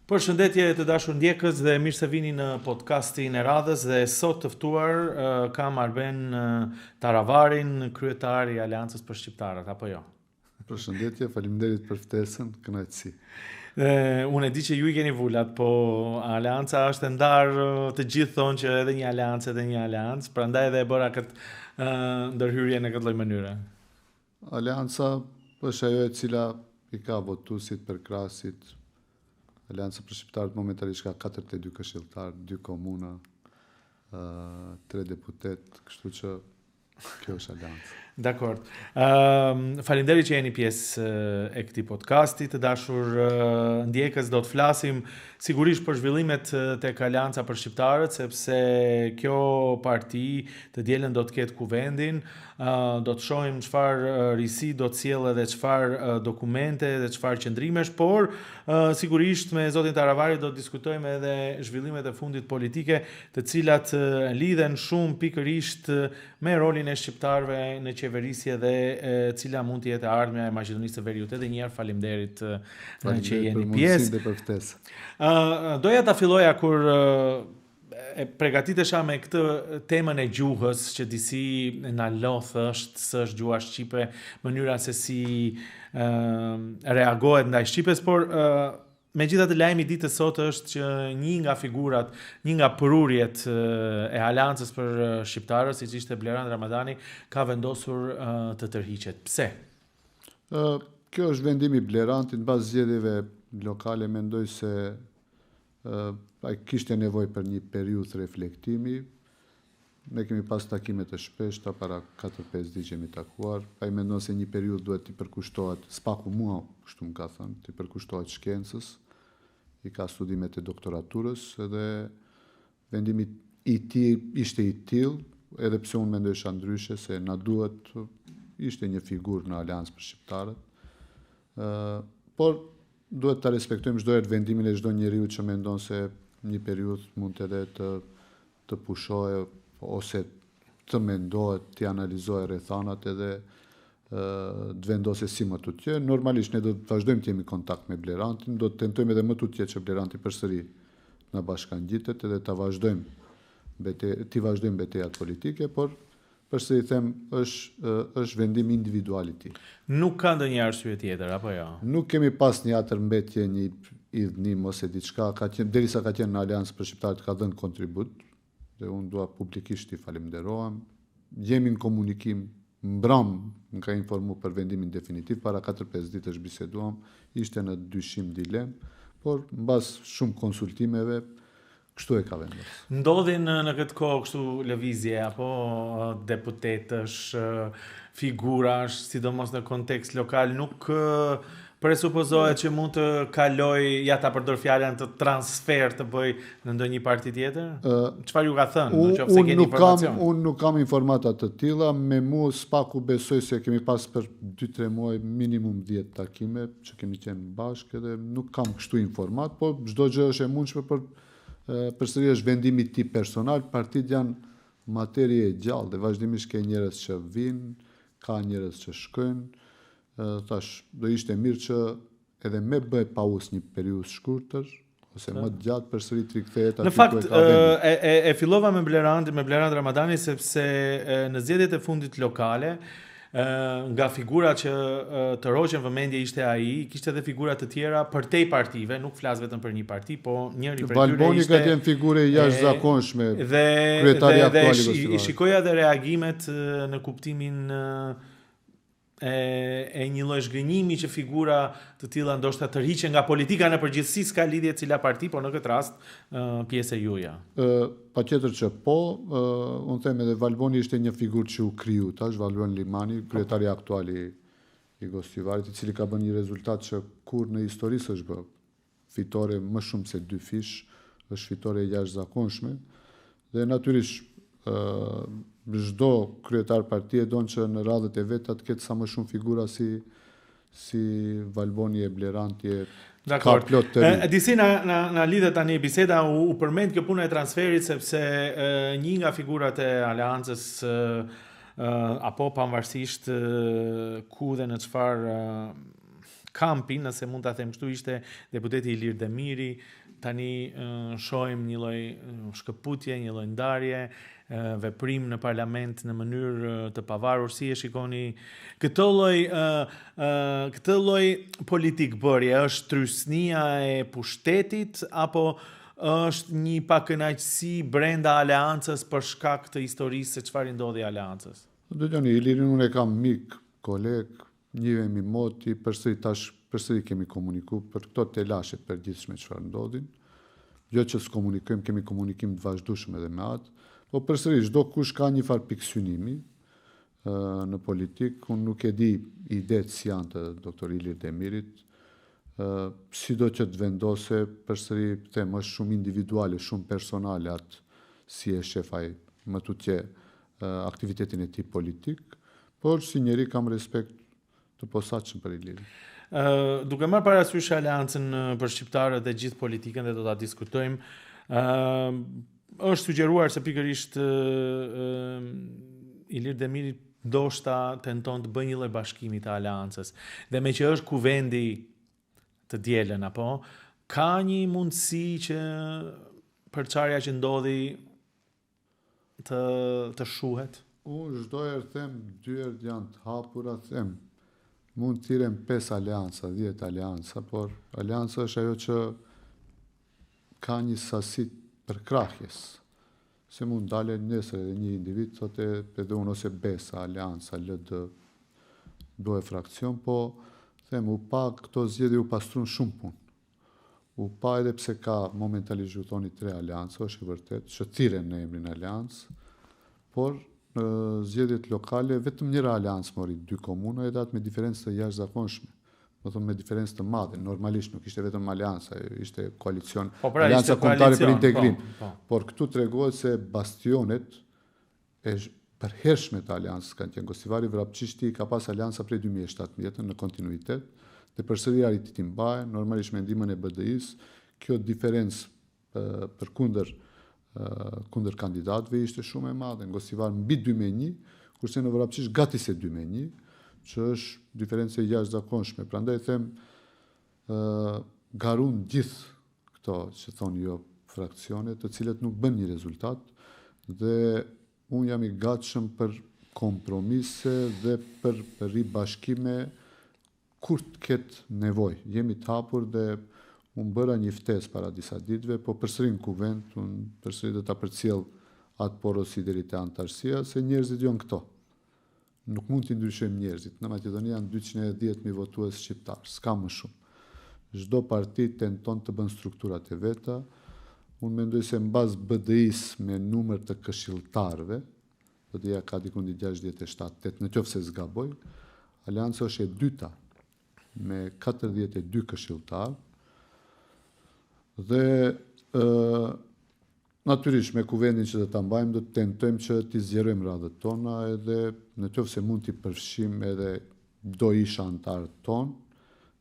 Përshëndetje të dashur ndjekës dhe mirë se vini në podcastin e radhës dhe sot të ftuar kam Arben Taravarin, kryetar i Aleancës për Shqiptarët, apo jo? Përshëndetje, faleminderit për ftesën, kënaqësi. Unë e di që ju i keni vullat, po Aleanca është e ndarë, të gjithë thonë që edhe një aleancë, prandaj edhe e bëra këtë ndërhyrje në këtë lloj mënyre. Aleanca është ajo e cila i ka votuesit për krahasit. Aleanca për Shqiptarët momentalisht ka 42 këshilltar, 2 komuna, 3 deputet, kështu që kjo është Aleanca. Dakor. Faleminderit që jeni pjesë e këtij podcasti, të dashur ndjekës, do të flasim sigurisht për zhvillimet tek Aleanca për Shqiptarët, sepse kjo parti të dielën do të ketë kuvendin, do të shohim çfarë risi do të sjellë dhe çfarë dokumente dhe çfarë qëndrimesh, por sigurisht me zotin Taravarit do të diskutojmë edhe zhvillimet e fundit politike, të cilat lidhen shumë pikërisht me rolin e shqiptarëve në qeverisje dhe cila mund të jetë ardhmja e Maqedonisë së Veriut. Edhe një herë faleminderit që jeni pjesë. Doja ta filloja kur e përgatitesha me këtë temën e gjuhës, që disi na lodh është gjuha shqipe, mënyra se si reagohet ndaj shqipes, por megjithatë lajmi i ditës sot është që një nga prurjet e Aleancës për Shqiptarët, siç ishte Blerand Ramadani, ka vendosur të tërhiqet. Pse? Kjo është vendimi i Blerandit mbas zgjedhjeve lokale, mendoj se ai kishte nevojë për një periudhë reflektimi. Ne kemi pas takime të shpeshta, para 4-5 ditë jemi takuar. Ai mendon se një periudhë duhet t'i përkushtohet, spaku mua, kështu më ka thënë, t'i përkushtohet shkencës. I ka studimet e doktoraturës edhe vendimi i tij ishte i tillë, edhe pse unë mendojsha ndryshe se na duhet, ishte një figurë në Aleancë për Shqiptarët. Por duhet ta respektojmë çdo herë vendimin e çdo njeriu që mendon se një periudhë mund edhe të pushohej ose të mendohet, të analizohet rrethanat edhe të vendosë si më tutje. Normalisht ne do të vazhdojmë të jemi në kontakt me Blerandin, do të tentojmë edhe më tutje që Blerandi përsëri na bashkangjitet edhe të vazhdojmë betejat politike, por përsëri them është vendim individual i tij. Nuk ka ndonjë arsye tjetër apo jo? Nuk kemi pas një atërmbetje, një idhnim ose diçka, derisa ka qenë në Aleancë për Shqiptarët ka dhënë kontribut, dhe unë dua publikisht i falenderohem. Jemi në komunikim, mbram më ka informu për vendimin definitiv, para 4-5 ditësh biseduam, ishte në dyshim dilem, por mbas shumë konsultimeve, kështu e ka vendosur. Ndodhin në këtë kohë kështu lëvizje apo deputetësh, figurash, sidomos në kontekst lokal, nuk presupozohet që mund të kaloj, ja ta përdor fjalën, të transfer të bëj në ndonjë parti tjetër? Çfarë ju ka thënë? Nëse keni informacion? Unë nuk kam informata të tilla, me mua spaku besoj se kemi pas për 2-3 muaj minimum 10 takime që kemi qenë bashkë dhe nuk kam kështu informat, por çdo gjë është e mundshme, për përsëri është vendimi i tij personal. Partitë janë materie e gjallë dhe vazhdimisht ka njerëz që vinë, ka njerëz që shkojnë. Tash do ishte mirë që edhe me bëj pauzë një periudhë shkurtër ose më të gjatë përsëri të rikthehet aty. Në fakt e fillova me Blerand Ramadani sepse në zgjedhjet e fundit lokale, nga figura që të roqen vëmendje ishte ai, kishte edhe figura të tjera përtej partive, nuk flas vetëm për një parti, po njëri prej tyre ishte Valboni, ka qenë figure jashtëzakonshme, kryetari aktuali i shikoja edhe reagimet në kuptimin e një lloj zhgënjimi që figura të tilla ndoshta tërhiqen nga politika në përgjithësi, s'ka lidhje cila parti, por në këtë rast pjesë e juja. Patjetër që po, unë them edhe Valboni ishte një figurë që u kriju tash, Valbon Limani, kryetari aktuali i Gostivarit, i cili ka bërë një rezultat që kur në histori s'është bërë. Fitore më shumë se 2 fish, është fitore jashtëzakonshme dhe natyrisht çdo kryetar partie don që në radhët e veta të ketë sa më shumë figura si Valboni e Blerandi. Dakor. Disi na lidhet tani biseda, u përmend kjo puna e transferit sepse një nga figurat e Aleancës apo pavarësisht ku dhe në çfarë kampi, nëse mund ta them kështu, ishte deputeti Ilir Demiri. Tani shohim një lloj shkëputje, një lloj ndarje, veprim në parlament në mënyrë të pavarur. Si e shikoni këtë lloj politik bërje? Është trysnia e pushtetit apo është një pakënaqësi brenda aleancës për shkak të historisë se çfarë ndodhi aleancës? Dëgjoni, Ilirin unë e kam mik, koleg, njihemi moti, përsëri kemi komuniku për këto telashe përgjithshme çfarë ndodhin. Jo që s'komunikojmë, kemi komunikim të vazhdueshëm edhe me atë, po përsëri çdo kush ka një farë piksynimi në politik. Unë nuk e di idetë si janë të doktor Ilir Demirit, sido që të vendose, përsëri them, është shumë individuale, shumë personale atë si e shefaj më tutje aktivitetin e tij politik, por si njeri kam respekt të posaçëm për Ilirin. Duke marrë parasysh aleancën për shqiptarët dhe gjithë politikën, dhe do ta diskutojmë, është sugjeruar se pikërisht Ilir Demiri ndoshta tenton të bëjë një lloj bashkimi të aleancës. Dhe me që është kuvendi të dielën, apo ka një mundësi që përçarja që ndodhi të shuhet? Unë çdo herë them, dy herë janë të hapura, them, mund të thirrem 5 aleanca, 10 aleanca, por aleanca është ajo që ka një sasi përkrahjes. Se mund dalë nesër edhe një individ, thotë edhe unë ose besa, aleanca, LD, bëhe fraksion, po them, u pa këto zgjedhje u pastrun shumë punë. U pa edhe pse ka momentalisht ju thoni 3 aleanca, është e vërtet, që thirren në emrin aleancë, por në zgjedhjet lokale vetëm njëra aleancë mori 2 komuna, edhe atë me diferencë të jashtëzakonshme. Do thonë me diferencë të madhe, normalisht nuk ishte vetëm aleanca, ishte koalicion, aleanca kombëtare për integrim. Por këtu tregohet se bastionet e përhershme të aleancës kanë qenë Gosivari Vrapçishti, ka pas aleanca prej 2017 në kontinuitet, dhe përsëri arriti t'i mbajë, normalisht me ndihmën e BDI-s, kjo diferencë kundër kandidatëve ishte shumë e madhe. Në Gosivar mbi 2-1, kurse në Vrapçish gati se 2-1, që është diferencë e jashtëzakonshme. Prandaj them, garun gjithë këto që thonë jo fraksione, të cilët nuk bën një rezultat, dhe unë jam i gatshëm për kompromise dhe për ribashkime kur të ketë nevojë. Jemi të hapur dhe unë bëra një ftesë para disa ditëve, po përsëri në kuvent, unë përsëri do ta përcjell atë porosi deri te antarësia, se njerëzit janë këto. Nuk mund t'i ndryshojmë njerëzit. Në Maqedoni janë 210.000 votues shqiptar, s'ka më shumë. Çdo parti tenton të bën strukturat e veta. Unë mendoj se mbas BDI-s me numër të këshilltarëve, BDI-ja ka diku 67-8, në qoftë se zgaboj, aleanca është e dyta me 42 këshilltarë. Dhe natyrisht me kuvendin që do ta mbajmë, do të tentojmë që t'i zgjerojmë radhët tona, edhe në qoftë se mund t'i përfshim edhe do isha antarët tonë.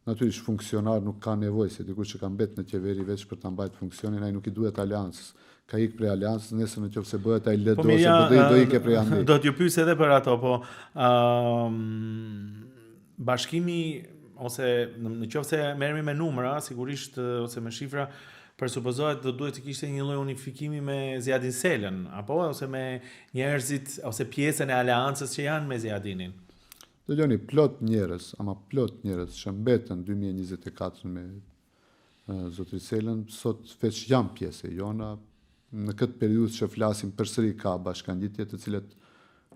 Natyrisht funksionar nuk ka nevojë, se dikush që ka mbet në qeveri veç për ta mbajtur funksionin, ai nuk i duhet aleancës. Ka ikë prej aleancës, nëse në qoftë se bëhet ai LD ose BDI, do ikë prej andej. Do t'ju pyes edhe për ato, po bashkimi ose në qoftë se merremi me numra, sigurisht, ose me shifra, presupozohet do duhet të kishte një lloj unifikimi me Zjadin Selën, apo ose me njerëzit ose pjesën e aleancës që janë me Zjadinin. Dëgjoni, plot njerëz që mbetën 2024 me zotrin Selën, sot veç janë pjesë e jona. Në këtë periudhë që flasim, përsëri ka bashkangjitje të cilet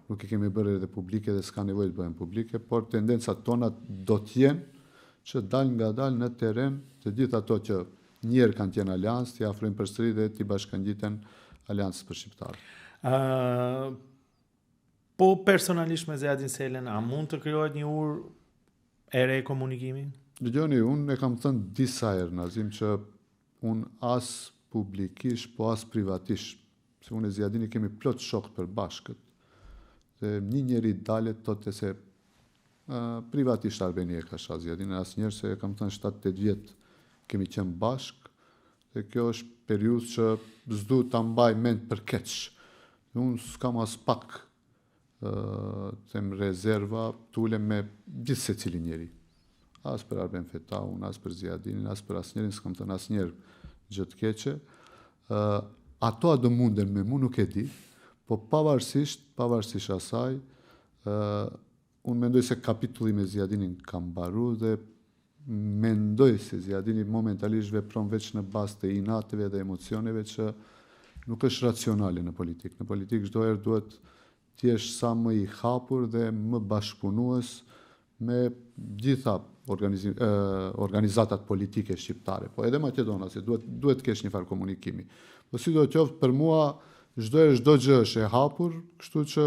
nuk i kemi bërë edhe publike dhe s'ka nevojë të bëhen publike, por tendencat tona do t'jenë që dal nga dal në terren të gjithë ato që njerë kanë qenë aleancë, t'i afrojnë përsëri dhe t'i bashkangjiten aleancës për shqiptarë. Po personalisht me Zjadin Selën, a mund të krijohet një urë e re komunikimi? Dëgjoni, unë e kam thënë disa herë, Nazim, që unë as publikisht, po as privatisht, se unë e Zjadini kemi plot shok për bashkët, dhe një njeri dalet thotë se privatisht Albeni e ka shah Zjadinin, asnjëherë, se e kam thënë 7-8 vjet kemi qenë bashkë, dhe kjo është periudhë që s'du ta mbaj mend për keq. Unë s'kam as pak them rezerva, tulem me gjithë secili njeri. as për Arben Fetaun, as për Ziadinin, as për asnjërin, s'kam thënë asnjëherë gjë të keqe. Ato a do munden me mu, nuk e di, po pavarësisht asaj, unë mendoj se kapitulli me Ziadinin ka mbaru dhe mendoj se Ziadini momentalisht vepron veç në bazë të inateve dhe emocioneve që nuk është racionale në politikë. Në politikë çdo herë duhet të jesh sa më i hapur dhe më bashkëpunues me gjitha organizatat politike shqiptare, po edhe maqedonase, duhet të kesh një farë komunikimi. Po si do të qoftë, për mua çdo gjë është e hapur, kështu që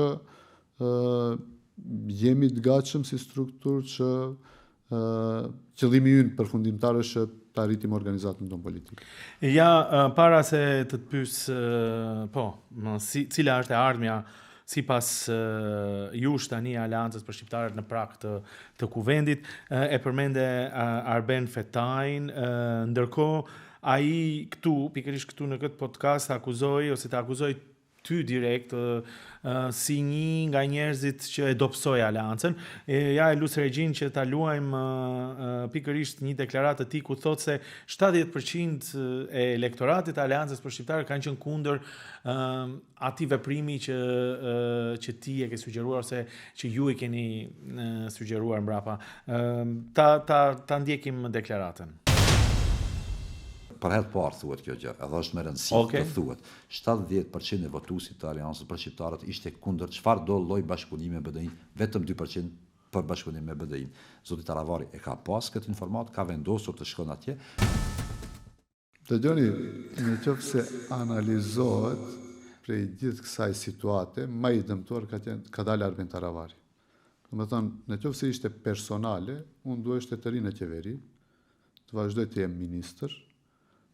jemi të gatshëm si strukturë që qëllimi ynë përfundimtar është të arritim organizatën tonë politike. Ja, para se të pyes, cila është e ardhmja sipas jush tani Aleancës për shqiptarët në prag të kuvendit, e përmende Arben Fetajin, ndërkohë ai pikërisht këtu në këtë podcast akuzoi ty direkt si një nga njerëzit që e dobësoi Aleancën. Ja e lusë regjin që ta luajmë pikërisht një deklaratë të tij ku thotë se 70% e elektoratit të Aleancës për shqiptarët kanë qenë kundër atij veprimi që ti e ke sugjeruar ose që ju e keni sugjeruar mbrapa. Ta ndjekim deklaratën. Për herë parë thuhet kjo gjë, edhe është me rëndësi të thuhet. 70% e votuesit të Aleancës për shqiptarët ishte kundër çfarë do lloj bashkëpunimi me BDI, vetëm 2% për bashkëpunim me BDI. Zoti Taravari e ka pas këtë informat, ka vendosur të shkon atje. Dëgjoni, në qoftë se analizohet prej gjithë kësaj situate, më i dëmtuar ka dalë Arben Taravari. Domethënë, në qoftë se ishte personale, unë duheshte të ri në qeveri, të vazhdoj të jem ministër,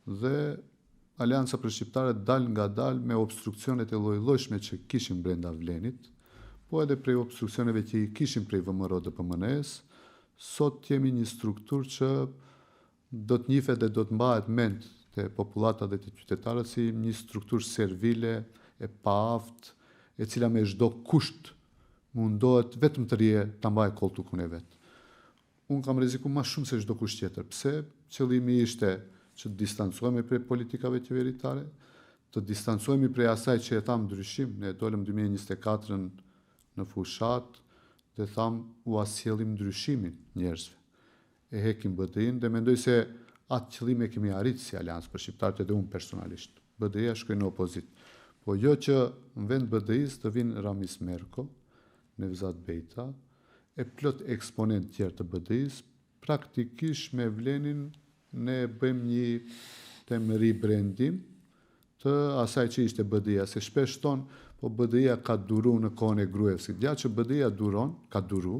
dhe Aleanca për shqiptarët dal nga dal me obstruksionet e lloj-llojshme që kishin brenda Vlenit, po edhe prej obstruksioneve që kishin prej VMRO dhe PMNS, sot jemi një strukturë që do të njihet dhe do të mbahet mend te popullata dhe te qytetarët si një strukturë servile e paaft, e cila me çdo kusht mundohet vetëm të rije ta mbajë koltukun e vet. Unë kam rrezikuar më shumë se çdo kusht tjetër. Pse? Qëllimi ishte që të distancohemi prej politikave qeveritare, të distancohemi prej asaj që e tham ndryshim, ne dolëm 2024 në fushat dhe tham u asjellim ndryshimin njerëzve. E hekim BDI-n dhe mendoj se atë qëllim e kemi arrit si Aleancë për shqiptarët edhe unë personalisht. BDI-a shkoi në opozit. Po jo që në vend BDI-s të vinë Ramis Merko, Nevzat Bejta, e plot eksponent tjerë të BDI-s, praktikisht me Vlenin ne bëjmë një rebranding të asaj që ishte BDI-a, se shpesh tonë, po BDI-a ka duru në kohën e Gruevskit. Ja që BDI-a ka duru,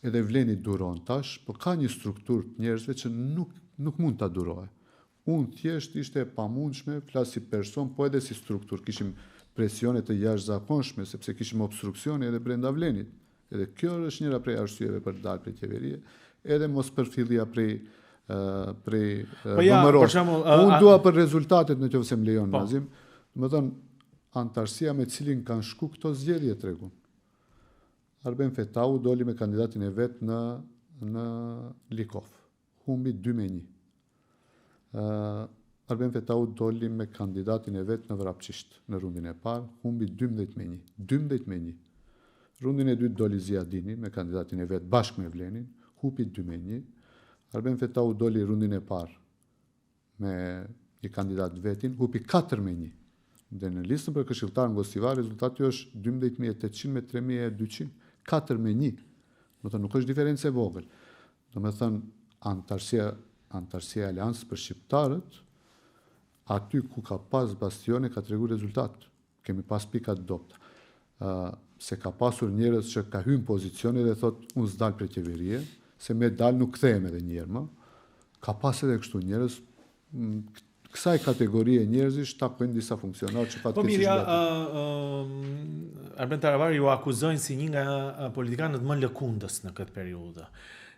edhe Vleni duron tash, po ka një strukturë të njerëzve që nuk mund ta durohe. Unë thjesht ishte e pamundshme, flas si person, po edhe si strukturë. Kishim presione të jashtëzakonshme, sepse kishim obstruksione edhe brenda Vlenit. Edhe kjo është njëra prej arsyeve për të dalë prej qeverie, edhe mos përfillja prej VMRO-s. Unë dua për rezultatet në qoftë se më lejon Nazim, më thënë, antarësia me cilin kanë shku këto zgjedhje tregun. Arben Fetau doli me kandidatin e vet në Likov. Humbi 2-1. Arben Fetau doli me kandidatin e vet në Vrapçisht në rundin e parë, humbi 12-1. 12-1. Rundin e dytë doli Ziadini me kandidatin e vet bashkë me Vlenin, humbi 2-1. Arben Fetau doli rundin e parë me një kandidat vetin, hupi 4-1. Dhe në listën për këshilltar në Gostivar, rezultati është 12.800 me 3.200. 4-1. Do të nuk është diferencë e vogël. Do me thënë, antarësia e Aleancës për shqiptarët, aty ku ka pas bastione, ka tregu rezultat. Kemi pas pikat dopta. Se ka pasur njerëz që ka hyrë në pozicione dhe thot, unë s'dal prej qeverie, se me dal nuk kthehem edhe njerë më. Ka pas edhe kështu njerëz, kësaj kategorie njerëzish takojnë disa funksionarë që fatkeqësisht. Po mirë, Arben Taravari ju akuzojnë si një nga politikanët më lëkundës në këtë periudhë.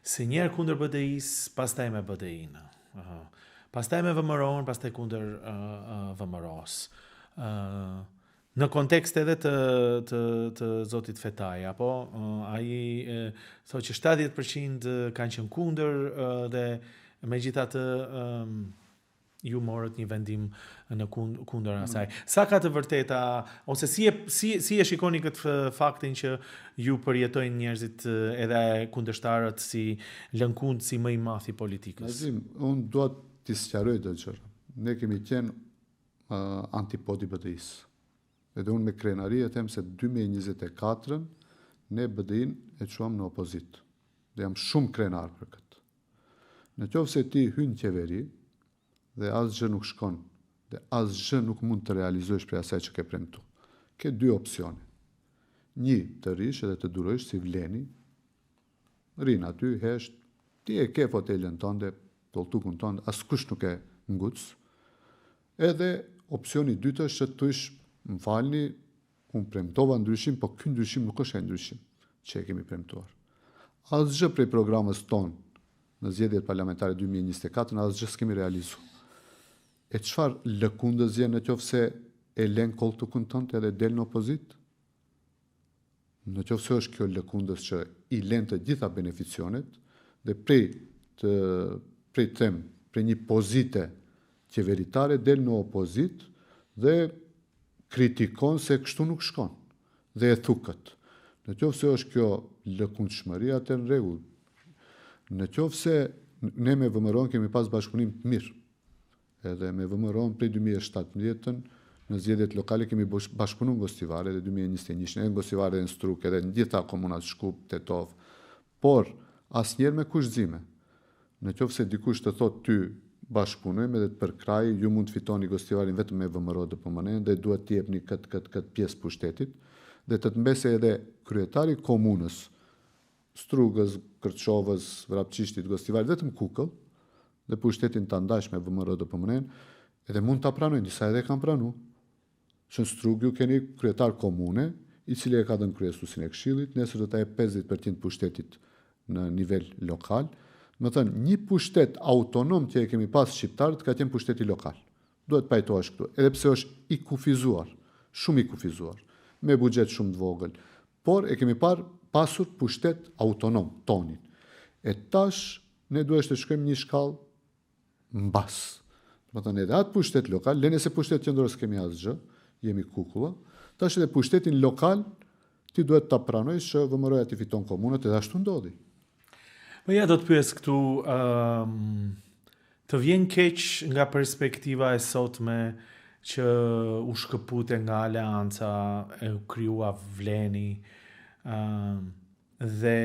Se njerë kundër BDI-s, pastaj me BDI-në. Pastaj me VMRO-n, pastaj kundër VMRO-s. Në kontekst edhe të zotit Fetaja, po, ai thotë që 70% kanë qenë kundër dhe megjithatë ju morët një vendim në kundër asaj. Sa ka të vërteta, ose si e shikoni këtë faktin që ju përjetojnë njerëzit edhe kundërshtarët si lënkund si më i madh i politikës? Nazim, unë dua t'i sqaroj të gjëra. Ne kemi qenë antipodi BDI-s. Edhe unë me krenari e them se 2024 ne BDI-n e quam në opozit. Dhe jam shumë krenar për këtë. Në qoftë se ti hyn qeveri dhe asgjë nuk shkon, dhe asgjë nuk mund të realizosh për asaj që ke premtuar. Ke dy opsione. Një, të rish edhe të durosh si vleni, rin aty, hesht, ti e ke fotelën tënde, toltukun tënd, askush nuk e nguc. Edhe opsioni dytë është që të ish, më falni, unë premtova ndryshim, po ky ndryshim nuk është ai ndryshim që e kemi premtuar. Asgjë prej programës tonë në zgjedhjet parlamentare 2024, asgjë s'kemi realizuar. E çfarë lëkundës je në qoftë se e lën koltukun tënd edhe del në opozit? Në qoftë se është kjo lëkundës që i lën të gjitha beneficionet dhe prej një pozite qeveritare del në opozit dhe kritikon se kështu nuk shkon dhe e thukët. Në qoftë se është kjo lëkundshmëri, atë në rregull. Në qoftë se ne me VMRO kemi pas bashkëpunim të mirë, edhe me VMRO prej 2017 në zgjedhjet lokale kemi bashkëpunuar në Gostivare dhe 2021 në Gostivare dhe në Struk edhe në gjitha komunat Shkup, Tetov, por asnjëherë me kushtzime. Në qoftë se dikush të thotë ty bashkëpunojmë edhe të përkraj, ju mund të fitoni Gostivarin vetëm me VMRO DPMN dhe duhet të jepni këtë pjesë pushtetit dhe të mbese edhe kryetari komunës Strugës, Kërçovës, Vrapçishtit, Gostivarit vetëm Kukëll dhe pushtetin të ndash me VMRO DPMN, edhe mund të pranojnë, disa edhe kanë pranu. Që në Strugë ju keni kryetar komune, i cili e ka dhënë kryesuesin e këshillit, nesër do të jep 50% pushtetit në nivel lokal. Më thënë, një pushtet autonom që e kemi pas shqiptarët ka qenë pushteti lokal. Duhet pajtohesh këtu, edhe pse është i kufizuar, shumë i kufizuar, me buxhet shumë të vogël. Por e kemi pasur pushtet autonom tonin. E tash ne duhet të shkojmë një shkallë mbas. Do të thënë edhe atë pushtet lokal, lënë se pushtet qendror s'kemi asgjë, jemi kukulla. Tash edhe pushtetin lokal ti duhet ta pranojsh që VMRO-ja ti fiton komunat edhe ashtu ndodhi. Po ja do të pyes këtu, të vjen keq nga perspektiva e sotme që u shkëpute nga aleanca, e u krijua vleni, dhe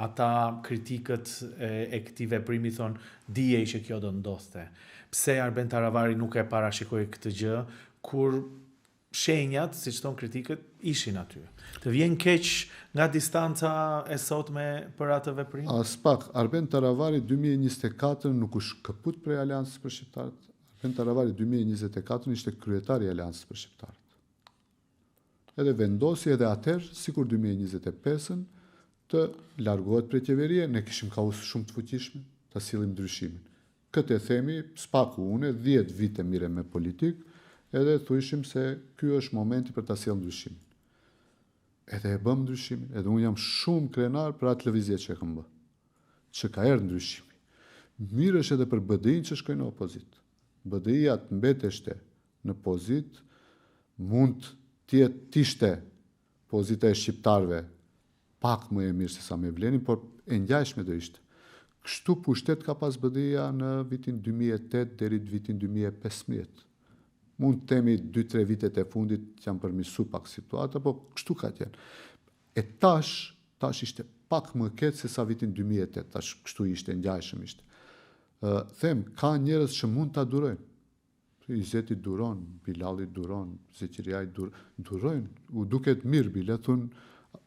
ata kritikët e këtij veprimi thonë dijej që kjo do ndodhte. Pse Arben Taravari nuk e parashikoi këtë gjë kur shenjat, siç thon kritikët, ishin aty. Të vjen keq nga distanca e sotme për atë veprim? As pak, Arben Taravari 2024 nuk u shkëput prej Aleancës për Shqiptarët. Arben Taravari 2024 ishte kryetari i Aleancës për Shqiptarët. Edhe vendosi edhe atëherë, sikur 2025-ën, të largohet prej qeverie, ne kishim kaos shumë të fuqishme, ta sillim ndryshimin. Këtë e themi, spaku une, 10 vite mire me politik, edhe thuishim se ky është momenti për ta sjellë ndryshimin. Edhe e bëm ndryshimin, edhe unë jam shumë krenar për atë lëvizje që e kam bë, që ka erdhur ndryshimi. Mirë është edhe për BDI-n që shkojnë në opozit. BDI-ja të mbeteshte në pozit, mund t'ishte pozita e shqiptarve pak më e mirë se sa me vlenin, por e ngjashme do ishte. Kështu pushtet ka pas BDI-ja në vitin 2008 deri në vitin 2015. Mund të themi 2-3 vitet e fundit që janë përmirësuar pak situata, po kështu ka qenë. E tash ishte pak më keq se sa vitin 2008, tash kështu ishte, ngjashëm ishte. Them, ka njerëz që mund ta durojnë. Izeti duron, Bilali duron, Zeqiriaj durojnë, u duket mirë bile, thun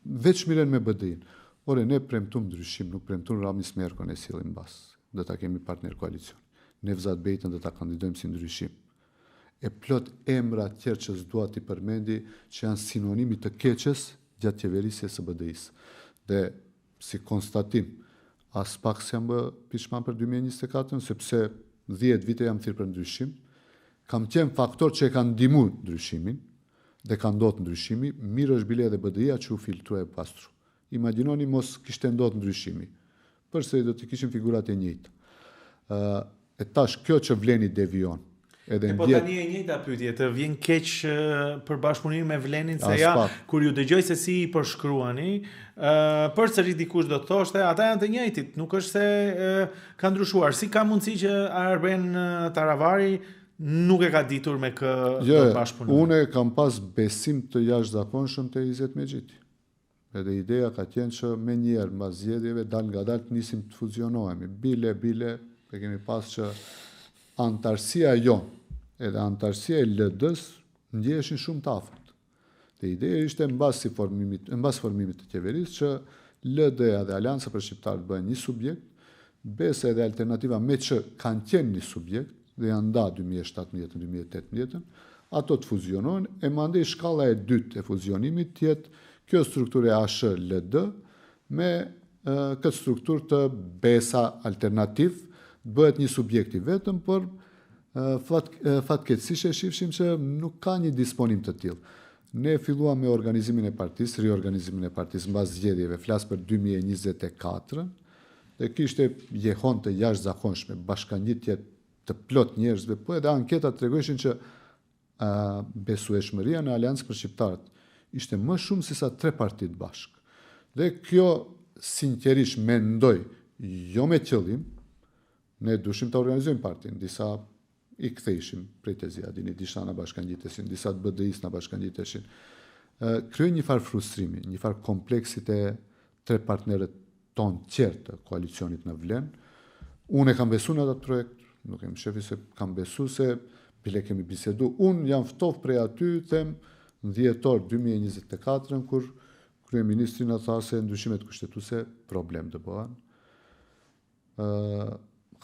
veç miren me BDI-n. Ore, ne premtum ndryshim, nuk premtum Rami Smerkon e sillim mbas. Do ta kemi partner koalicion. Nevzat Bejtën do ta kandidojmë si ndryshim. E plot emra tjerë që s'dua t'i përmendi që janë sinonimi të keqes gjatë qeverisjes së BDI-s. Dhe si konstatim, as pak s'jam bë pishman për 2024, sepse 10 vite jam thirrë për ndryshim. Kam qenë faktor që e kanë ndihmuar ndryshimin, dhe ka ndodhur ndryshimi, mirë është bile edhe BDI-a që u filtrua e pastru. Imagjinoni mos kishte ndodhur ndryshimi, përse do të kishin figurat e njëjta. E tash kjo që vleni devion. Po tani e njëjta pyetje, të vjen keq për bashkëpunimin me Vlenin se kur ju dëgjoj se si i përshkruani, përsëri dikush do të thoshte, ata janë të njëjtit, nuk është se ka ndryshuar. Si ka mundësi që Arben Taravari nuk e ka ditur me kë do të bashkëpunojë? Unë kam pas besim të jashtëzakonshëm te Izet Mexhiti. Edhe ideja ka qenë që me njerë mbas zgjedhjeve dal nga dal të nisim të fuzionohemi. Bile e kemi pas që antarësia jonë edhe antarësia e LD-s ndjeheshin shumë të afërt. Dhe ideja ishte mbas formimit të qeverisë që LD-ja dhe Alianca për Shqiptarët bëhen një subjekt, besa edhe alternativa me që kanë qenë një subjekt dhe janë nda 2017-2018, ato të fuzionohen e mandej shkalla e dytë e fuzionimit tjetë kjo strukturë e ASH-LD me këtë strukturë të besa alternativ bëhet një subjekti vetëm, por fatkeqësisht e shifshim që nuk ka një disponim të tillë. Ne filluam me organizimin e partisë, riorganizimin e partisë mbas zgjedhjeve, flas për 2024, dhe kishte jehon të jashtëzakonshme, bashkangjitje të plot njerëzve, po edhe anketat tregojshin që besueshmëria në Aleancë për Shqiptarët ishte më shumë se sa 3 partitë bashkë. Dhe kjo sinqerisht mendoj, jo me qëllim, ne dushim të organizojmë partinë, disa i kthejshim prej të zjadini, disa në bashkangjitesin, disa të BDI-s në bashkangjiteshin. Kryoj një farë frustrimi, një farë kompleksit e 3 partnerët tonë qertë të koalicionit në Vlen. Unë e kam besu në atë projekt, nuk e më shefi se kam besu se bile kemi bisedu. Unë jam ftof prej aty, them, në 10 2024, kur kryeministri në tha se ndryshimet kushtetuese problem të bëhen.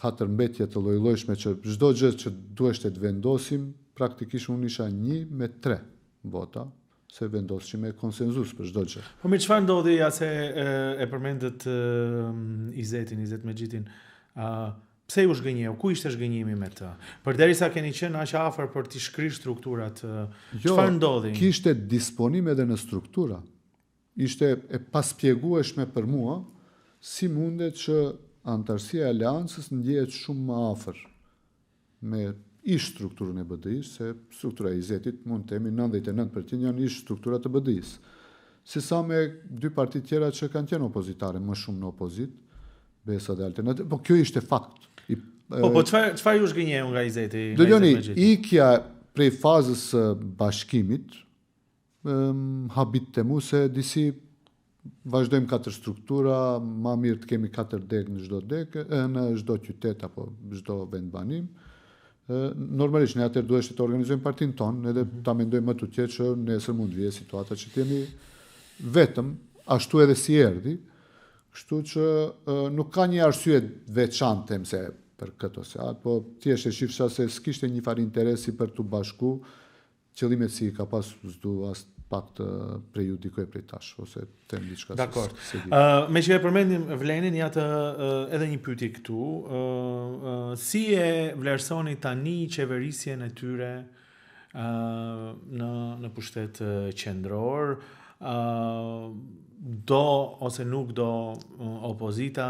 4 mbetje të lloj-llojshme që çdo gjë që duheshte të vendosim, praktikisht unë isha 1 me 3 vota, se vendosim me konsenzus për çdo gjë. Po me çfarë ndodhi ja se e përmendët Izet Mexhitin? Pse u zgënjeu? Ku ishte zgënjimi me të? Përderisa keni qenë aq afër për të shkrirë strukturat, çfarë ndodhi? Kishte disponim edhe në struktura. Ishte e paspjegueshme për mua si mundet që antarësia e Aleancës ndjehet shumë më afër me ish strukturën e BDI-s, se struktura e Izetit mund të themi 99% janë ish struktura të BDI-s. Si sa me 2 partit tjera që kanë qenë opozitare, më shumë në opozit, Besa dhe Alternativë, po kjo ishte fakt. Po çfarë ju zgënjeu nga Izeti? Dëgjoni, ikja prej fazës së bashkimit habit të mu se disi vazhdojmë 4 struktura, ma mirë të kemi 4 deg në çdo qytet apo çdo vend banim. Normalisht ne atëherë duheshte të organizojmë partinë tonë, edhe ta mendojmë më të tjetë që nesër mund vijë situata që të jemi vetëm, ashtu edhe si erdhi, kështu që nuk ka një arsye veçantë them se për këtë ose atë, po thjesht e shifsha se s'kishte një farë interesi për të bashku, qëllimet si ka pas s'du as pak të prejudikoj prej tash, ose tem diçka. Dakor. Me që e përmendim Vlenin, ja të edhe një pyetje këtu. Si e vlerësoni tani qeverisjen e tyre në pushtet qendror? Do ose nuk do opozita,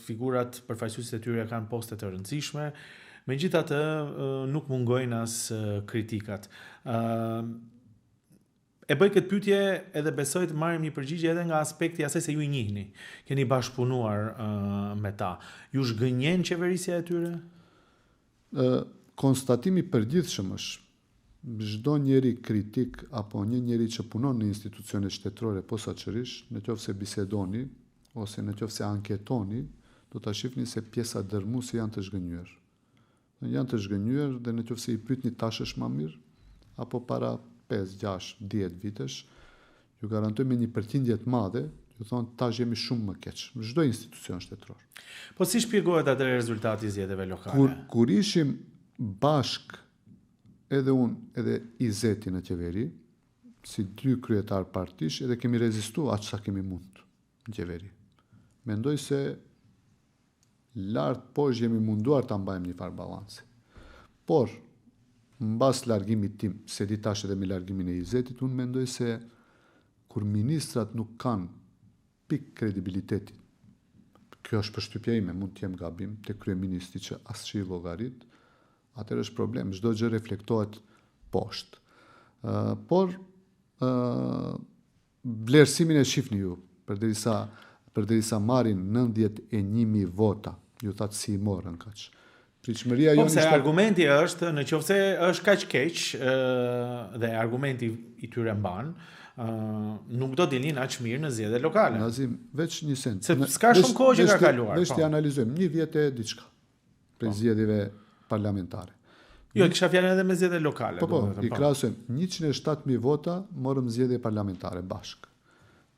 figurat përfaqësuesit e tyre kanë poste të rëndësishme, megjithatë nuk mungojnë as kritikat. E bëj këtë pyetje edhe besoj të marrim një përgjigje edhe nga aspekti asaj se ju i njihni, keni bashkëpunuar me ta. Ju zgënjen qeverisja e tyre? Konstatimi përgjithshëm është çdo njeri kritik apo një njeri që punon në institucione shtetërore posaçërisht, nëse bisedoni ose nëse anketoni, do ta shihni se pjesa dërmuese janë të zgënjur. Janë të zgënjur dhe nëse i pyetni tash është më mirë apo para 5, 6, 10 vitesh, ju garantoj me një përqindje të madhe, ju thonë tash jemi shumë më keq. Çdo institucion shtetëror. Po si shpjegohet atë rezultati i zgjedhjeve lokale? Kur ishim bashk edhe unë edhe Izeti në qeveri, si 2 kryetar partish, edhe kemi rezistu aq sa kemi mund në qeveri. Mendoj se lart poshtë jemi munduar ta mbajmë një farë balansi. Por mbas largimit tim, se di tash edhe me largimin e Izetit, unë mendoj se kur ministrat nuk kanë pik kredibilitetit, kjo është përshtypja ime, mund të jem gabim, te kryeministri që asnjë llogarit, atëherë është problem, çdo gjë reflektohet poshtë. Por vlerësimin e shihni ju, përderisa marrin 91.000 vota, ju thatë si i morën kaq. Pritshmëria jonë ishte... argumenti është, në qoftë se është kaq keq dhe argumenti i tyre mban, nuk do dilnin aq mirë në zgjedhjet lokale. Nazim, veç një sens. Se s'ka shumë kohë që ka kaluar. Veç të analizojmë një vjet e diçka për zgjedhjeve parlamentare. Jo, kisha fjalën edhe me zgjedhjet lokale. I krahasojmë 107.000 vota morëm zgjedhje parlamentare bashk.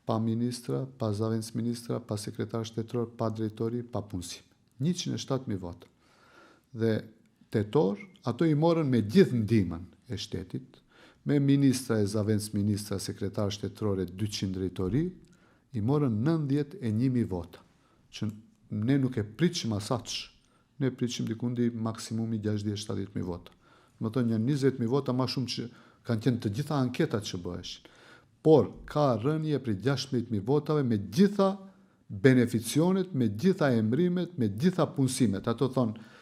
Pa ministra, pa zavendës ministra, pa sekretar shtetror, pa drejtori, pa punësim. 107.000 vota. Dhe tetor, ato i morën me gjithë ndihmën e shtetit, me ministra e zavendës ministra, sekretar shtetror e 200 drejtori, i morën 91.000 vota. Që ne nuk e pritshim asaq. Ne pritshim dikundi maksimumi 60-70.000 vota. Më thonë janë 20.000 vota më shumë që kanë qenë të gjitha anketat që bëheshin. Por ka rënje për 16.000 votave me gjitha beneficionet, me gjitha emrimet, me gjitha punësimet. Ato thonë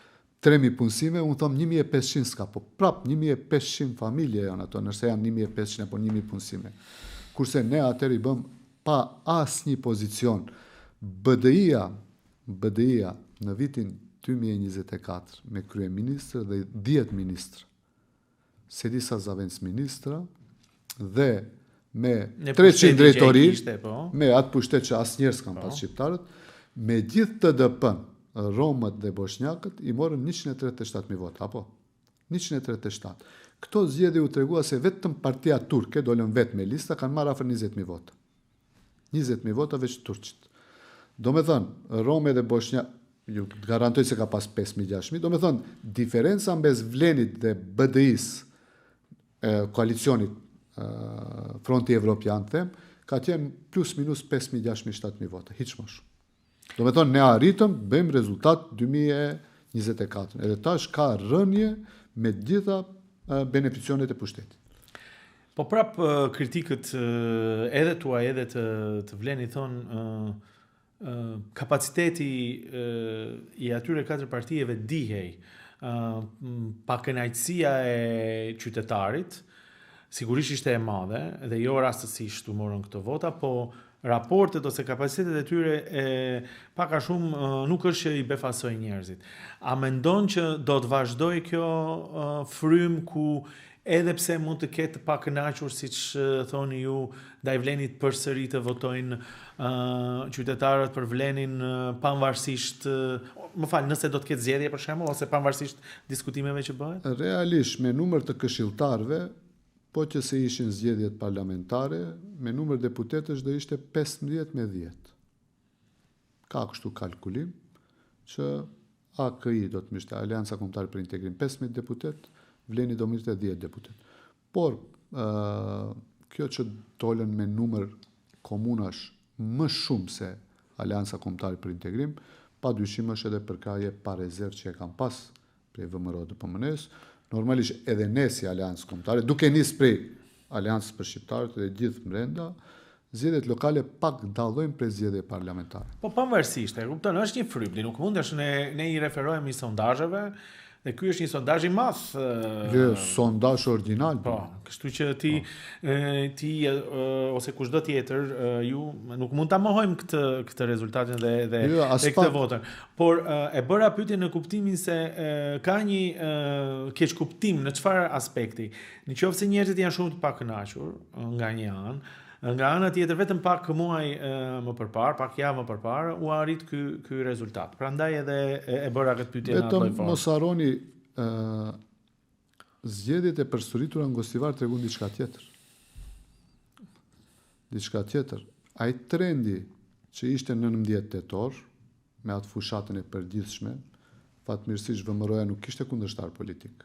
3.000 punësime, unë thonë 1.500 s'ka, po prap 1.500 familje janë ato, nërse janë 1.500 apo 1.000 punësime. Kurse ne atër i bëm pa asnjë pozicion. BDI-a në vitin 2024 me kryeministër dhe 10 ministrë, se disa zavendës ministra dhe me 300 drejtori, me atë pushtet që asë njerës kanë pas shqiptarët, me gjithë të dëpën, Romët dhe Boshnjakët, i morën 137.000 vota, apo? 137. Këto zgjedhje u tregua se vetëm partia turke, dolën vetë me lista, kanë marrë afër 20.000 vota. 20.000 vota veç turqit. Do me thënë, Rome dhe Boshnjakët, ju garantoj se ka pas 5.000-6.000, do me thënë, diferenca mbes Vlenit dhe BDI-s, koalicionit Fronti Evropian, ka qenë plus minus 5.000-6.000-7.000 vota, hiç më shumë. Do me thënë, ne arritëm, bëjmë rezultat 2024, edhe tash ka rënje me gjitha beneficionet e pushtetit. Po prap kritikët edhe tuaj edhe të Vlenit thonë, kapaciteti i atyre 4 partijeve dihej, pa kënaqësia e qytetarit, sigurisht ishte e madhe, dhe jo rastësisht u morën këto vota, po raportet ose kapacitetet e tyre pak a shumë nuk është që i befasoj njerëzit. A mendon që do të vazhdoj kjo frym ku edhe pse mund të ketë pak kënaqur, siç thoni ju, ndaj Vlenit përsëri të votojnë qytetarët për Vlenin pavarësisht, nëse do të ketë zgjedhje për shembull, ose pavarësisht diskutimeve që bëhen? Realisht me numër të këshilltarëve, po që se ishin zgjedhjet parlamentare, me numër deputetësh do ishte 15 me 10. Ka kështu kalkulim që AKI do të mishte Alianca Kombëtare për Integrim 15 deputet, Vleni do mishte 10 deputet. Por kjo që dolën me numër komunash më shumë se Alianca Kombëtare për Integrim, pa dyshim është edhe përkraje pa rezervë që e kam pas prej VMRO dhe PMN-s. Normalisht edhe ne si Aliancë Kombëtare, duke nisë prej Aliancës për Shqiptarët dhe gjithë mbrenda, zgjedhjet lokale pak dallojnë prej zgjedhjeve parlamentare. Po pavarësisht, e kupton, është një frymë, nuk mundesh ne i referohemi sondazheve, dhe ky është një sondazh i madh. Jo, sondazh ordinal. Po, kështu që ti ose kushdo tjetër, ju nuk mund ta mohojmë këtë rezultatin dhe këtë votën. Por e bëra pyetjen në kuptimin se ka një keq kuptim në çfarë aspekti. Nëse njerëzit janë shumë të pakënaqur nga një anë, nga ana tjetër vetëm pak muaj më përpara, pak javë më përpara, u arrit ky rezultat. Prandaj edhe e bëra këtë pyetje në atë formë. Vetëm mos harroni zgjedhjet e përsëritura në Gostivar tregon diçka tjetër. Diçka tjetër. Ai trendi që ishte në 19 tetor, me atë fushatën e përgjithshme, fatmirësisht VMRO-ja nuk kishte kundërshtar politik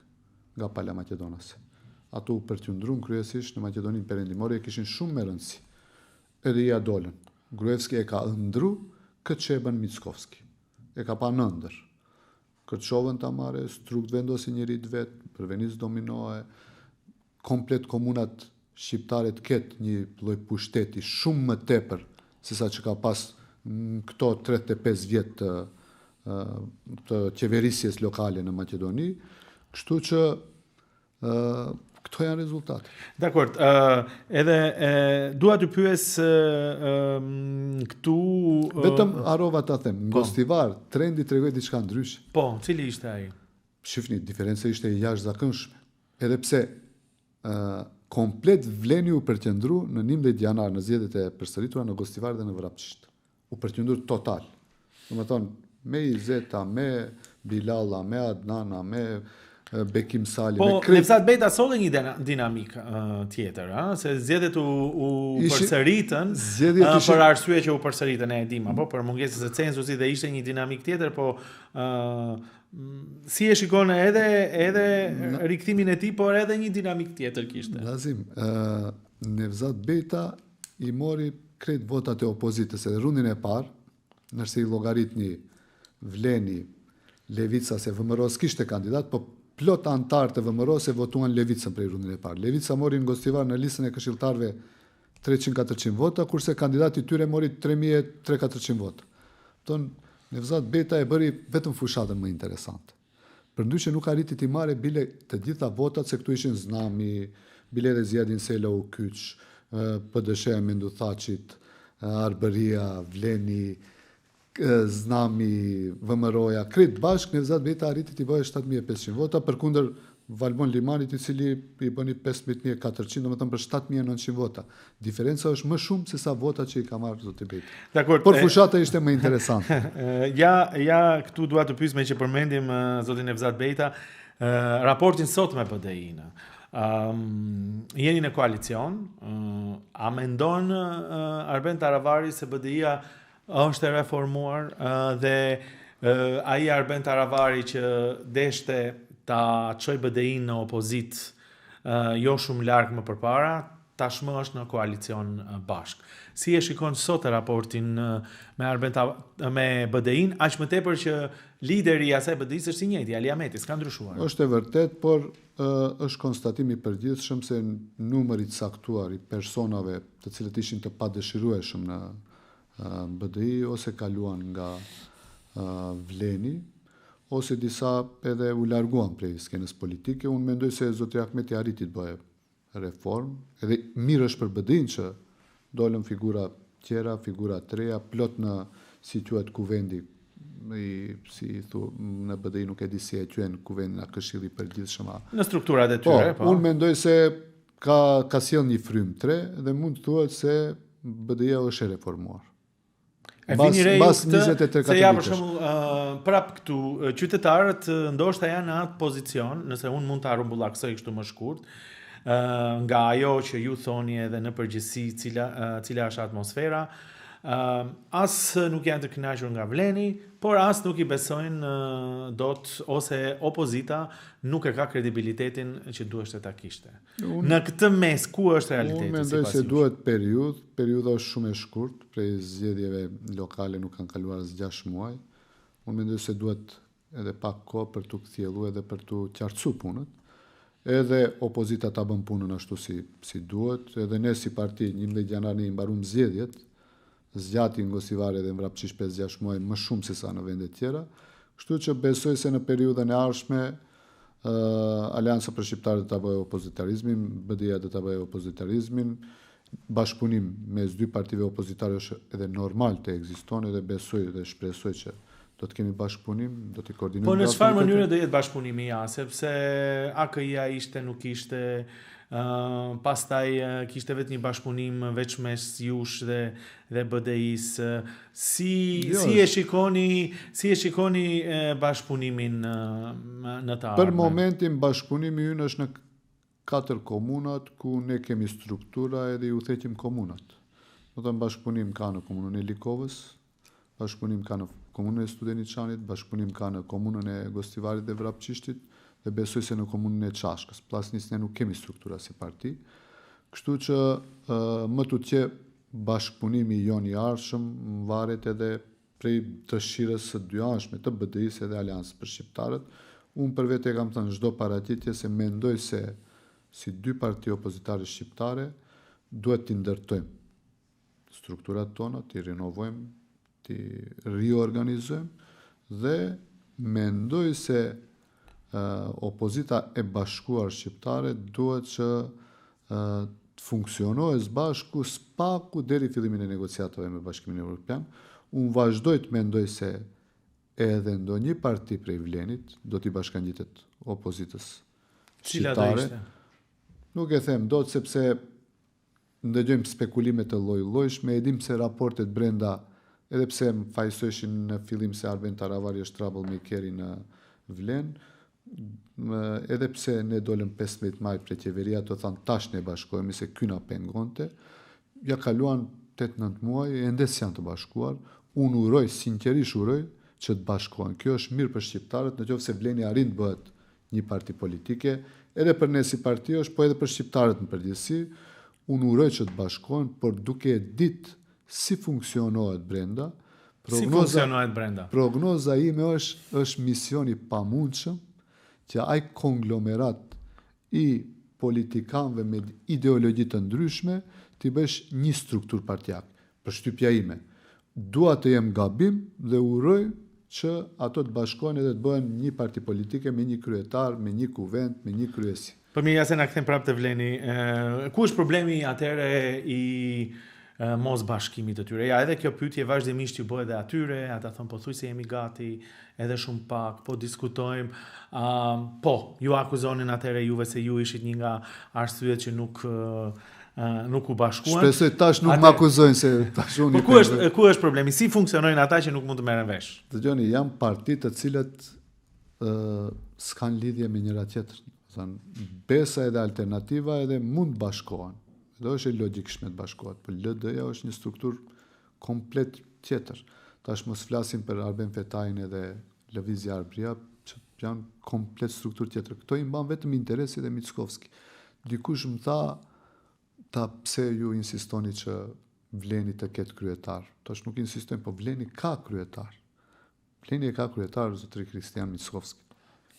nga Pala Maqedonase. Ato u përqendruan kryesisht në Maqedoninë Perëndimore, e kishin shumë me rëndësi. Edhe ja dolën. Gruevski e ka ëndru këtë që e bën Mickovski. E ka pa në ëndër. Kërçovën ta marrë, strukt vendosi njëri të vetë, për Venice dominohe, komplet komunat shqiptare të ketë një lloj pushteti shumë më tepër se sa që ka pas këto 35 vjet të qeverisjes lokale në Maqedoni, kështu që këto janë rezultate. Dakor, edhe dua të pyes këtu vetëm harrova ta them, në Gostivar trendi tregoi diçka ndryshe. Po, cili ishte ai? Shifni, diferenca ishte jashtëzakonshme. Edhe pse komplet Vleni u përqendru në 11 janar në zgjedhjet e përsëritura në Gostivar dhe në Vrapçisht. U përqendru total. Domethënë, me Izeta, me Bilalla, me Adnana, me Bekim Sali. Po, Nevzat Beta solli një dinamik tjetër, se zgjedhjet u përsëritën për arsye që u përsëritën e dim, apo për mungesën e censusit dhe ishte një dinamik tjetër, po si e shikon edhe rikthimin e tij, por edhe një dinamik tjetër kishte. Lazim, Nevzat Beta i mori krejt votat e opozitës edhe rundin e parë, nërse i llogaritni Vleni, Levica se VMRO kishte kandidat, po plot antarë të VMRO se votuan Levicën prej rundin e parë. Levica mori në Gostivar në listën e këshilltarëve 300-400 vota, kurse kandidati tyre mori 3.400 vota. Ton Nevzat Beta e bëri vetëm fushatën më interesante. Përndryshe nuk arriti t'i marrë bile të gjitha votat, se këtu ishin Znami, bile dhe Zjadin Sela u Kyç, PDSH-ja Mendu Thaçit, Arbëria, Vleni, Znami, VMRO-ja, krejt bashk, Nevzat Beta arriti t'i bëjë 7.500 vota, përkundër Valbon Limanit, i cili i bëni 15.400, domethënë për 7.900 vota. Diferenca është më shumë se sa vota që i ka marrë zoti Beta. Dakor. Por fushata ishte më interesante. Ja këtu dua të pyes me që përmendim zotin Nevzat Beta, raportin sot me BDI-n. Jeni në koalicion, a mendon Arben Taravari se BDI-a është e reformuar dhe ai Arben Taravari që deshte ta çoj BDI-n në opozit jo shumë larg më përpara, tashmë është në koalicion bashk. Si e shikon sot raportin me BDI-n, aq më tepër që lideri i asaj BDI-s është i njëjti, Ali Ahmeti, s'ka ndryshuar. Është e vërtet, por është konstatimi i përgjithshëm se numri i caktuar i personave të cilët ishin të padëshirueshëm në BDI ose kaluan nga Vleni, ose disa edhe u larguan prej skenës politike. Unë mendoj se zotri Ahmeti arriti të bëjë reform, edhe mirë është për BDI-n që dolën figura tjera, figura të reja, plot në si quhet kuvendi, në BDI nuk e di si e quhen kuvendin a këshilli i përgjithshëm. Në strukturat e tyre, po. Unë mendoj se ka sjell një frymë tre dhe mund të thuhet se BDI-a është e reformuar. E vini re se ja për shembull prap këtu qytetarët ndoshta janë në atë pozicion, nëse unë mund ta rumbullaksoj kështu më shkurt, nga ajo që ju thoni edhe në përgjithësi cila është atmosfera, as nuk janë të kënaqur nga Vleni, por as nuk i besojnë dot, ose opozita nuk e ka kredibilitetin që duhet ta kishte. Në këtë mes ku është realiteti? Unë mendoj se duhet periudha është shumë e shkurt, prej zgjedhjeve lokale nuk kanë kaluar as 6 muaj. Unë mendoj se duhet edhe pak kohë për të kthjelluar edhe për të qartësuar punën. Edhe opozita ta bën punën ashtu si duhet, edhe ne si parti 11 janar ne i mbaruam zgjedhjet, zgjati në Gostivar dhe në Vrapçisht 5-6 muaj më shumë se sa në vendet tjera, kështu që besoj se në periudhën e ardhshme Aleanca për Shqiptarët do ta bëjë opozitarizmin, BDI-a do ta bëjë opozitarizmin, bashkëpunim mes dy partive opozitare është edhe normal të ekziston, edhe besoj dhe shpresoj që do të kemi bashkëpunim, do të koordinojmë. Po në çfarë mënyre do jetë bashkëpunimi sepse AKI-a ishte, nuk ishte, pastaj kishte vetë një bashkëpunim veç mes jush dhe BDI-s. Si e shikoni bashkëpunimin në të ardhmen? Për momentin bashkëpunimi ynë është në 4 komunat ku ne kemi struktura edhe i udhëheqim komunat. Do të bashkëpunim ka në komunën e Likovës, bashkëpunim ka në komunën e Studeniçanit, bashkëpunim ka në komunën e Gostivarit dhe Vrapçishtit, dhe besoj se në komunën e Çashkës. Plasnis ne nuk kemi struktura si parti, kështu që më tutje bashkëpunimi jon i ardhshëm varet edhe prej dëshirës së dyanshme të BDI-s edhe Aleancës për Shqiptarët, unë për vete kam thënë çdo paratitje se mendoj se si dy parti opozitare shqiptare duhet t'i ndërtojmë strukturat tona, t'i rinovojmë, t'i riorganizojmë dhe mendoj se opozita e bashkuar shqiptare duhet që të funksionojë së bashku spaku deri fillimin e negociatave me Bashkimin Evropian. Unë vazhdoj të mendoj se edhe ndonjë parti prej Vlenit do t'i bashkangjitet opozitës shqiptare. Nuk e them dot sepse ndëgjojmë spekulime të lloj-llojshme, e dim se raportet brenda, edhe pse më fajsojshin në fillim se Arben Taravari është troublemaker në Vlen, edhe pse ne dolëm 15 maj prej qeveria të thanë tash ne bashkohemi se ky na pengonte, ja kaluan 8-9 muaj e ende s'janë të bashkuar. Unë uroj, sinqerisht uroj që të bashkohen. Kjo është mirë për shqiptarët, nëse Vleni arrin të bëhet një parti politike, edhe për ne si parti është, po edhe për shqiptarët në përgjithësi. Unë uroj që të bashkohen, por duke ditë si funksionohet brenda. Prognoza ime është misioni pamundshëm që ai konglomerat i politikanëve me ideologji të ndryshme t'i bësh një struktur partijak. Për shtypja ime, dua të jem gabim dhe uroj që ato të bashkohen edhe të bëhen një parti politike me një kryetar, me një kuvend, me një kryesi. Për mirë, se na kthem prapë të Vleni. Ku është problemi atëre i mos bashkimit të tyre? Ja, edhe kjo pyetje vazhdimisht ju bëhet edhe atyre, ata thonë po thuj se jemi gati, edhe shumë pak, po diskutojmë. Po, ju akuzonin atëre juve se ju ishit një nga arsyet që nuk u bashkuan. Shpresoj tash nuk më akuzojnë se tash unë. Po ku është problemi? Si funksionojnë ata që nuk mund të merren vesh? Dëgjoni, janë parti të cilët s'kan lidhje me njëra tjetrën. Besa edhe alternativa edhe mund të bashkohen. Dhe është e logjikshme të bashkohet, por LD-ja është një struktur komplet tjetër. Tash mos flasim për Arben Fetajin edhe Lëvizja Arbria, që janë komplet struktur tjetër. Këto i mban vetëm interesi dhe Mickovski. Dikush më tha pse ju insistoni që Vleni të ketë kryetar. Tash nuk insistojmë, po Vleni ka kryetar. Vleni e ka kryetar zotëri Kristian Mickovski.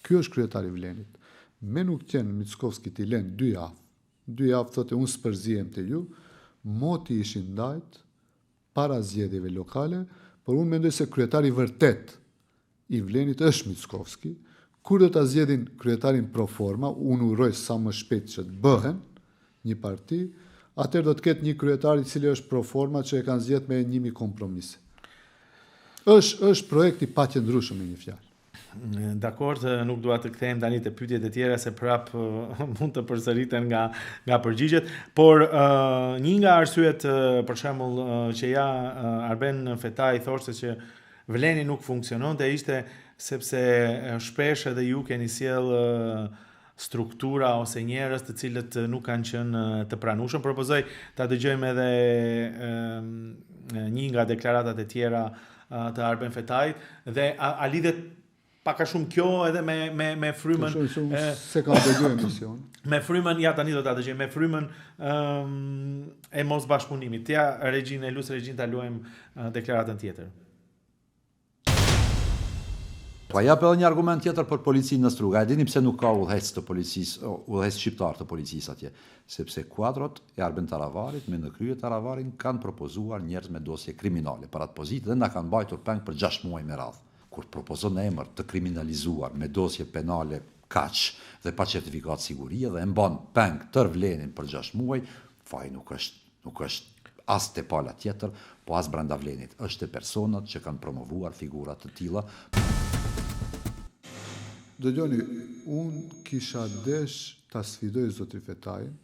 Ky është kryetari i Vlenit. Me nuk qenë Mickovski t'i lënë 2 javë. 2 javë thotë unë spërzihem të ju, moti ishin ndajt para zgjedhjeve lokale, por unë mendoj se kryetari vërtet i Vlenit është Mickovski. Kur do ta zgjedhin kryetarin pro forma, unë uroj sa më shpejt që të bëhen një parti, atëherë do të ketë një kryetar i cili është pro forma që e kanë zgjedhur me 1000 kompromise. Është projekt i paqëndrueshëm me një fjalë. Dakord, nuk dua të kthehem tani te pyetjet e tjera se prap mund të përsëriten nga përgjigjet, por një nga arsyet për shembull që Arben Fetaj thoshte që Vleni nuk funksiononte ishte sepse shpesh edhe ju keni sjell struktura ose njerëz të cilët nuk kanë qenë të pranueshëm. Propozoj ta dëgjojmë edhe një nga deklaratat e tjera të Arben Fetajit dhe a lidhet pak a shumë kjo edhe me frymën se ka dëgjuar emision. Me frymën, ja tani do ta dëgjoj, me frymën e mos bashkëpunimit. Ja Regjinë, Lus Regjinë ta luajmë deklaratën tjetër. Po jap edhe një argument tjetër për policinë në Struga. A dini pse nuk ka udhëhec të policisë, udhëhec shqiptar të policisë atje? Sepse kuadrot e Arben Taravarit me në krye Taravarin kanë propozuar njerëz me dosje kriminale për atë pozitë dhe na kanë mbajtur peng për 6 muaj me radhë. Kur propozon emër të kriminalizuar me dosje penale kaq dhe pa certifikat sigurie dhe e mban peng tër Vlenin për 6 muaj, faji nuk është as te pala tjetër, po as brenda Vlenit. Është te personat që kanë promovuar figura të tilla. Dëgjoni, unë kisha desh ta sfidoj zotri Fetajin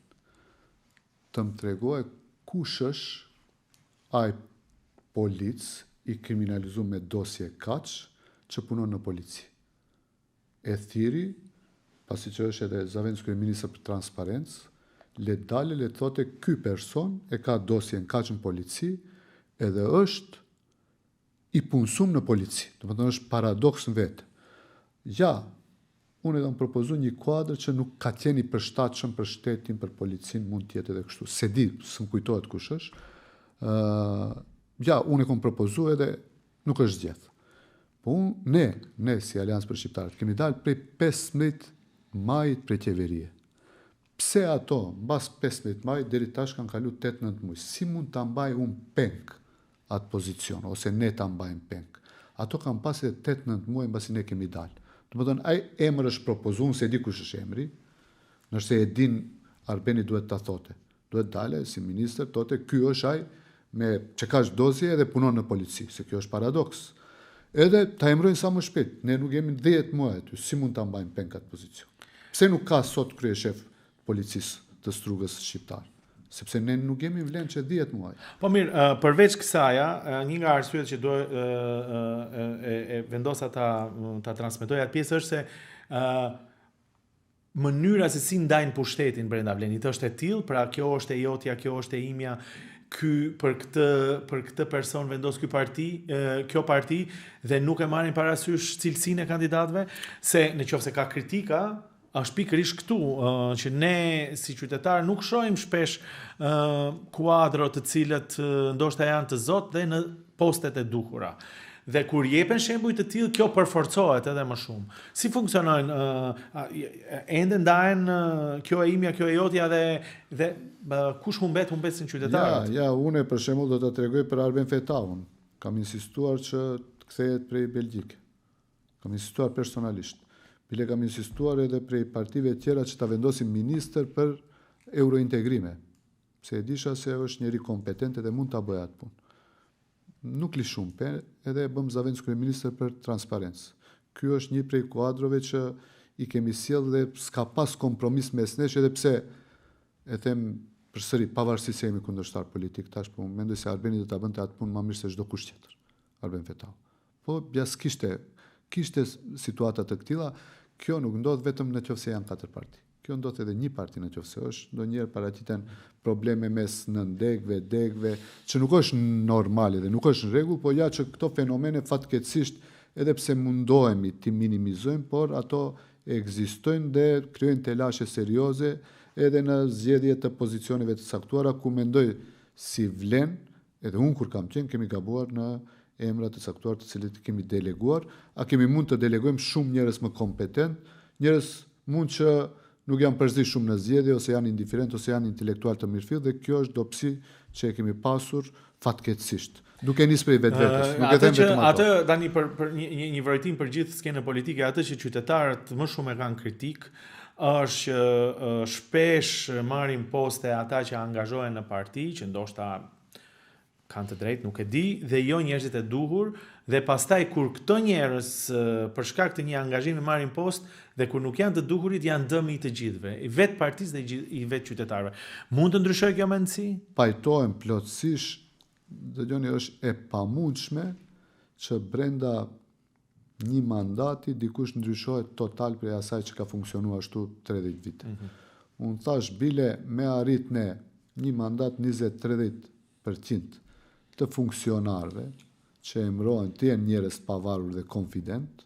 të më tregoj kush është ai polic i kriminalizuar me dosje kaq që punon në polici. E thiri, pasi që është edhe Zavendës kryeministër për transparencë, le dale, le thote ky person e ka dosjen kaq në polici edhe është i punësuar në polici. Do të thonë është paradoks në vetë. Ja, unë e kam propozuar një kuadër që nuk ka qenë i përshtatshëm për shtetin, për policinë, mund të jetë edhe kështu. Se di, s'm kujtohet kush është. Ja, unë e kam propozuar edhe nuk është zgjedh. Po ne si Aleancë për Shqiptarët, kemi dalë prej 15 majit prej qeverie. Pse ato, mbas 15 majit, deri tash kanë kalu 8-9 muaj. Si mund ta mbaj unë peng atë pozicion, ose ne ta mbajmë peng? Ato kanë pas edhe 8-9 muaj mbasi ne kemi dalë. Do të thonë, ai emër është propozuar, se di kush është emri, nëse e din Arbeni duhet ta thote. Duhet dale si ministër thote, ky është ai me që ka dosje edhe punon në polici, se kjo është paradoks. Edhe ta emrojnë sa më shpejt. Ne nuk jemi 10 muaj aty, si mund ta mbajmë peng atë pozicion? Pse nuk ka sot kryeshef policisë të Strugës shqiptar? Sepse ne nuk jemi vlen që 10 muaj. Po mirë, përveç kësaja, një nga arsyet që do vendosa ta transmetoj atë pjesë është se mënyra se si ndajnë pushtetin brenda vlenit është e tillë, pra kjo është e jotja, kjo është e imja, për këtë person vendos kjo parti dhe nuk e marrin parasysh cilësinë e kandidatëve, se nëse ka kritika, është pikërisht këtu që ne si qytetar nuk shohim shpesh kuadro të cilët ndoshta janë të zot dhe në postet e duhura. Dhe kur jepen shembuj të tillë, kjo përforcohet edhe më shumë. Si funksionojnë? Ende ndahen kjo e imja, kjo e jotja dhe kush humbet sin qytetarët? Ja, unë për shembull do ta tregoj për Arben Fetaun. Kam insistuar që të kthehet prej Belgjike. Kam insistuar personalisht. Bile kam insistuar edhe prej partive tjera që ta vendosin ministër për eurointegrime. Se e disha se është njëri kompetent dhe mund ta bëjë atë punë. Nuk li shumë, edhe bëm Zavendës kryeministër për transparencë. Ky është një prej kuadrove që i kemi sjell dhe s'ka pas kompromis mes nesh, edhe pse e them përsëri pavarësisht se jemi kundërshtar politik tash, po mendoj se Arbeni do ta bënte atë punë më mirë se çdo kush tjetër. Arben Fetau. Po jas kishte situata të këtilla, kjo nuk ndodh vetëm nëse janë 4 parti. Kjo ndodh edhe një parti nëse është, ndonjëherë paraqiten probleme mes nëndegve, degve, që nuk është normale dhe nuk është në rregull, po ja që këto fenomene fatkeqësisht edhe pse mundohemi ti minimizojmë, por ato ekzistojnë dhe krijojnë telashe serioze edhe në zgjedhje të pozicioneve të caktuara, ku mendoj si vlen, edhe unë kur kam qenë kemi gabuar në emra të caktuar të cilët kemi deleguar, a kemi mund të delegojmë shumë njerëz më kompetent, njerëz mund që nuk janë përzi shumë në zgjedhje, ose janë indiferent, ose janë intelektual të mirëfill, dhe kjo është dobësi që e kemi pasur fatkeqësisht. Duke nisë prej vetvetes, nuk e them vetëm ato. Atë tani për një vërejtim për gjithë skenën politike, atë që qytetarët më shumë e kanë kritik, është që shpesh marrin poste ata që angazhohen në parti, që ndoshta kanë të drejtë, nuk e di, dhe jo njerëzit e duhur, dhe pastaj kur këto njerëz për shkak të një angazhimi marrin post dhe kur nuk janë të duhurit janë dëmi i të gjithëve, i vetë partisë dhe i vetë qytetarëve. Mund të ndryshojë kjo mendësi? Pajtohem plotësisht, dëgjoni, është e pamundshme që brenda një mandati dikush ndryshohet total prej asaj që ka funksionuar ashtu 30 vite. Unë thash bile me arrit ne një mandat 20-30% të funksionarëve që emrohen të jenë njerëz të pavarur dhe konfident,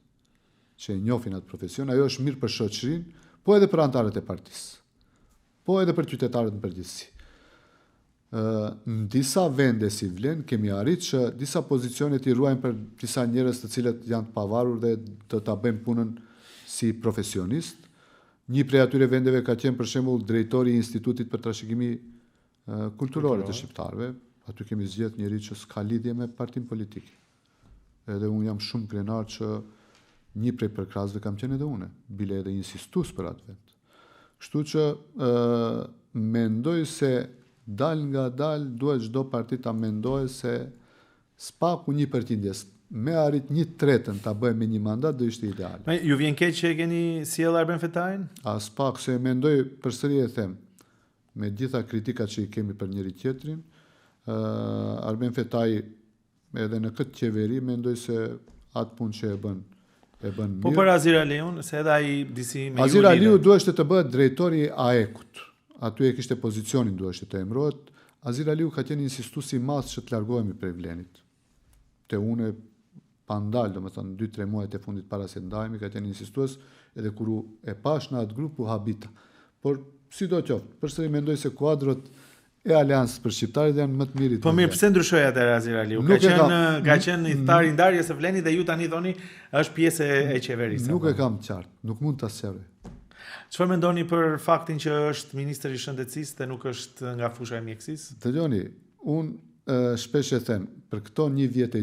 që e njohin atë profesion, ajo është mirë për shoqërinë, po edhe për anëtarët e partisë, po edhe për qytetarët në përgjithësi. Në disa vende si vlen, kemi arrit që disa pozicione i ruajnë për disa njerëz të cilët janë të pavarur dhe të ta bëjnë punën si profesionist. Një prej atyre vendeve ka qenë për shembull drejtori i Institutit për trashëgimi kulturore të shqiptarëve. Aty kemi zgjedh njëri që s'ka lidhje me partin politik. Edhe unë jam shumë krenar që një prej përkrasëve kam qenë edhe une, bile edhe insistus për atë vend. Kështu që mendoj se dal nga dal duhet çdo parti ta mendojë se spaku një përqindjes me arrit 1/3 ta bëjë me një mandat do ishte ideal. Ju vjen keq që e keni sjell Arben Fetajin? As pak, se mendoj, përsëri e them, me gjitha kritikat që i kemi për njëri tjetrin, Arben Fetaj edhe në këtë qeveri mendoj se atë punë që e bën mirë. Po për Azir Aliun, se edhe ai disi me Azir Aliu duheshte të bëhet drejtori AEK-ut. Aty e kishte pozicionin duheshte të emrohet. Azir Aliu ka qenë insistues i madh që të largohemi prej vlenit. Te une pandal, domethënë 2-3 muajt e fundit para se ndajemi, ka qenë insistues edhe kur e pash në atë grup u habita. Por sidoqoftë, përsëri mendoj se kuadrot e Aleancës për shqiptarët janë më të mirit. Po mirë, pse ndryshoi atëherë Azir Aliu? Ka qenë i thar i ndarjes së vlenit dhe ju tani thoni është pjesë e qeverisë. Nuk e kam qartë, nuk mund ta sqaroj. Çfarë mendoni për faktin që është ministër i shëndetësisë dhe nuk është nga fusha e mjekësisë? Dëgjoni, unë shpesh e them, për këto 1 vjet e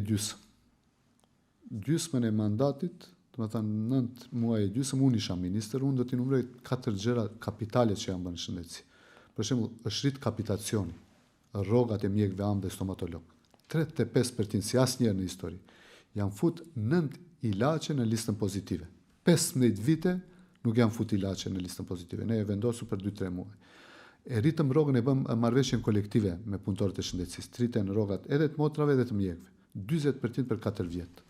gjysmën e mandatit, do të thënë 9 muaj e gjysmë, unë isha ministër, unë do t'i numëroj 4 gjëra kapitale që janë bërë në shëndetësi. Për shembull, është rrit kapitacioni, rrogat e mjekëve anë dhe stomatolog. 35% si asnjëherë në histori. Janë fut 9 ilaçe në listën pozitive. 15 vite nuk janë fut ilaçe në listën pozitive. Ne e vendosur për 2-3 muaj. E rritëm rrogën, e bëm marrëveshjen kolektive me punëtorët e shëndetësisë. Rriten rrogat edhe të motrave edhe të mjekëve. 40% për 4 vjet.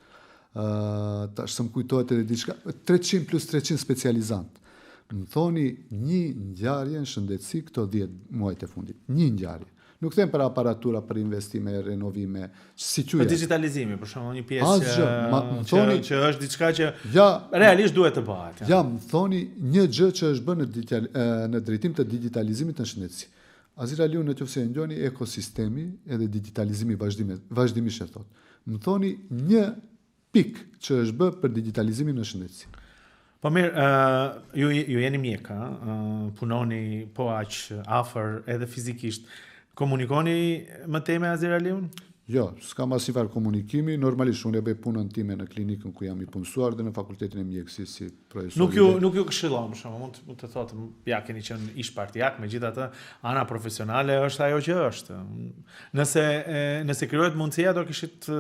Tash më kujtohet edhe diçka, 300 plus 300 specializantë. Më thoni një ngjarje në shëndetësi këto 10 muajt e fundit. Një ngjarje. Nuk them për aparatura, për investime, renovime, si quhet. Për digitalizimi, për shembull, një pjesë që është diçka që realisht duhet të bëhet. Ja, më thoni një gjë që është bërë në drejtim të digitalizimit në shëndetësi. Azir Aliu, nëse e ngjoni ekosistemi edhe digitalizimi vazhdimisht e thotë. Më thoni një pikë që është bërë për digitalizimin në shëndetësi. Po mirë, ju jeni mjek, punoni po aq afër edhe fizikisht. Komunikoni më tej me Azir Aliun? Jo, s'kam asnjëfar komunikimi, normalisht unë e bëj punën time në klinikën ku jam i punësuar dhe në fakultetin e mjekësisë si profesor. Nuk ju këshillon, për shembull, mund të thotë, ja keni qenë ish partijak, megjithatë ana profesionale është ajo që është. Nëse krijohet mundësia do kishit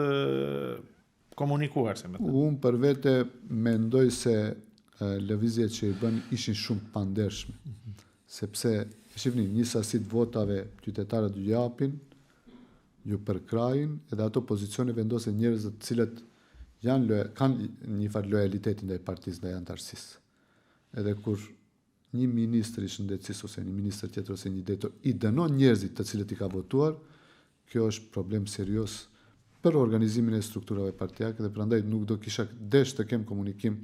komunikuar se me të. Unë për vete mendoj se lëvizjet që i bën ishin shumë pandershme. Sepse, shifni, një sasi të votave qytetarët ju japin, ju përkrajin, edhe ato pozicione vendosen njerëz të cilët kanë një farë lojalitetin ndaj partisë, ndaj antarësisë. Edhe kur një ministër i shëndetësisë ose një ministër tjetër ose një drejtor i dënon njerëzit të cilët i ka votuar, kjo është problem serioz për organizimin e strukturave partijake dhe prandaj nuk do kisha desh të kem komunikim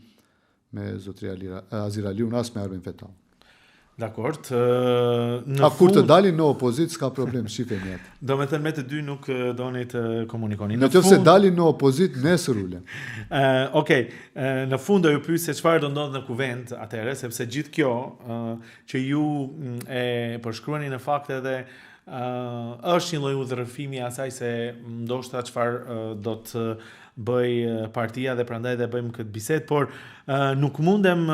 me zotri Azir Aliun as me Arben Fetau. Dakor. Kur të dalin në opozit s'ka problem, shifeni atë. Do me thënë me të dy nuk doni të komunikoni. Nëse dalin në opozit, nesër ulem. Okej, në fund do ju pyes se çfarë do ndodh në kuvent atëherë, sepse gjithë kjo që ju e përshkruani në fakt edhe është një lloj udhërrëfimi asaj se ndoshta çfarë do të bëj partia dhe prandaj dhe bëjmë këtë bisedë, por nuk mundem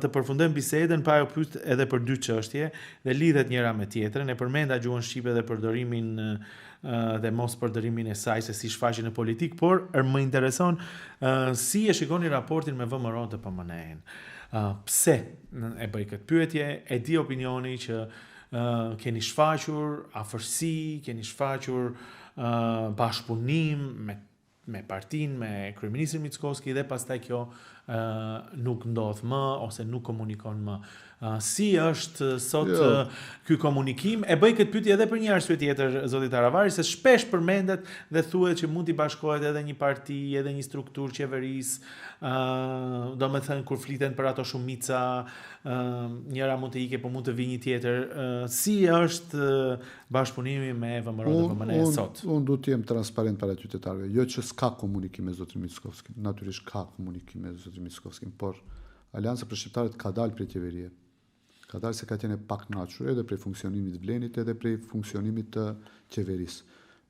të përfundojmë bisedën pa u pyetur edhe për 2 çështje dhe lidhet njëra me tjetrën. E përmenda gjuhën shqipe dhe përdorimin dhe mos përdorimin e saj se si shfaqet në politik, por më intereson si e shikoni raportin me VMRO të PMN-in. Pse e bëj këtë pyetje? E di opinioni që keni shfaqur afërsi, keni shfaqur bashkëpunim me partinë, me kryeministrin Mickovski dhe pastaj kjo nuk ndodh më ose nuk komunikon më. Si është sot ky komunikim? E bëj këtë pyetje edhe për një arsye tjetër, zoti Taravari, se shpesh përmendet dhe thuhet që mund t'i bashkohet edhe një parti, edhe një strukturë qeverisë, domethënë kur fliten për ato shumica, njëra mund të ikë, po mund të vijë një tjetër. Si është bashkëpunimi me VMRO dhe PMN sot? Unë du të jem transparent para qytetarëve, jo që s'ka komunikim me zotrin Mickovskin. Natyrisht ka komunikim me zotrin Mickovskin, por Aleanca për Shqiptarët ka dalë prej qeverie. Ka dalë se ka qenë pak knaqur edhe prej funksionimit të Blenit edhe prej funksionimit të qeverisë.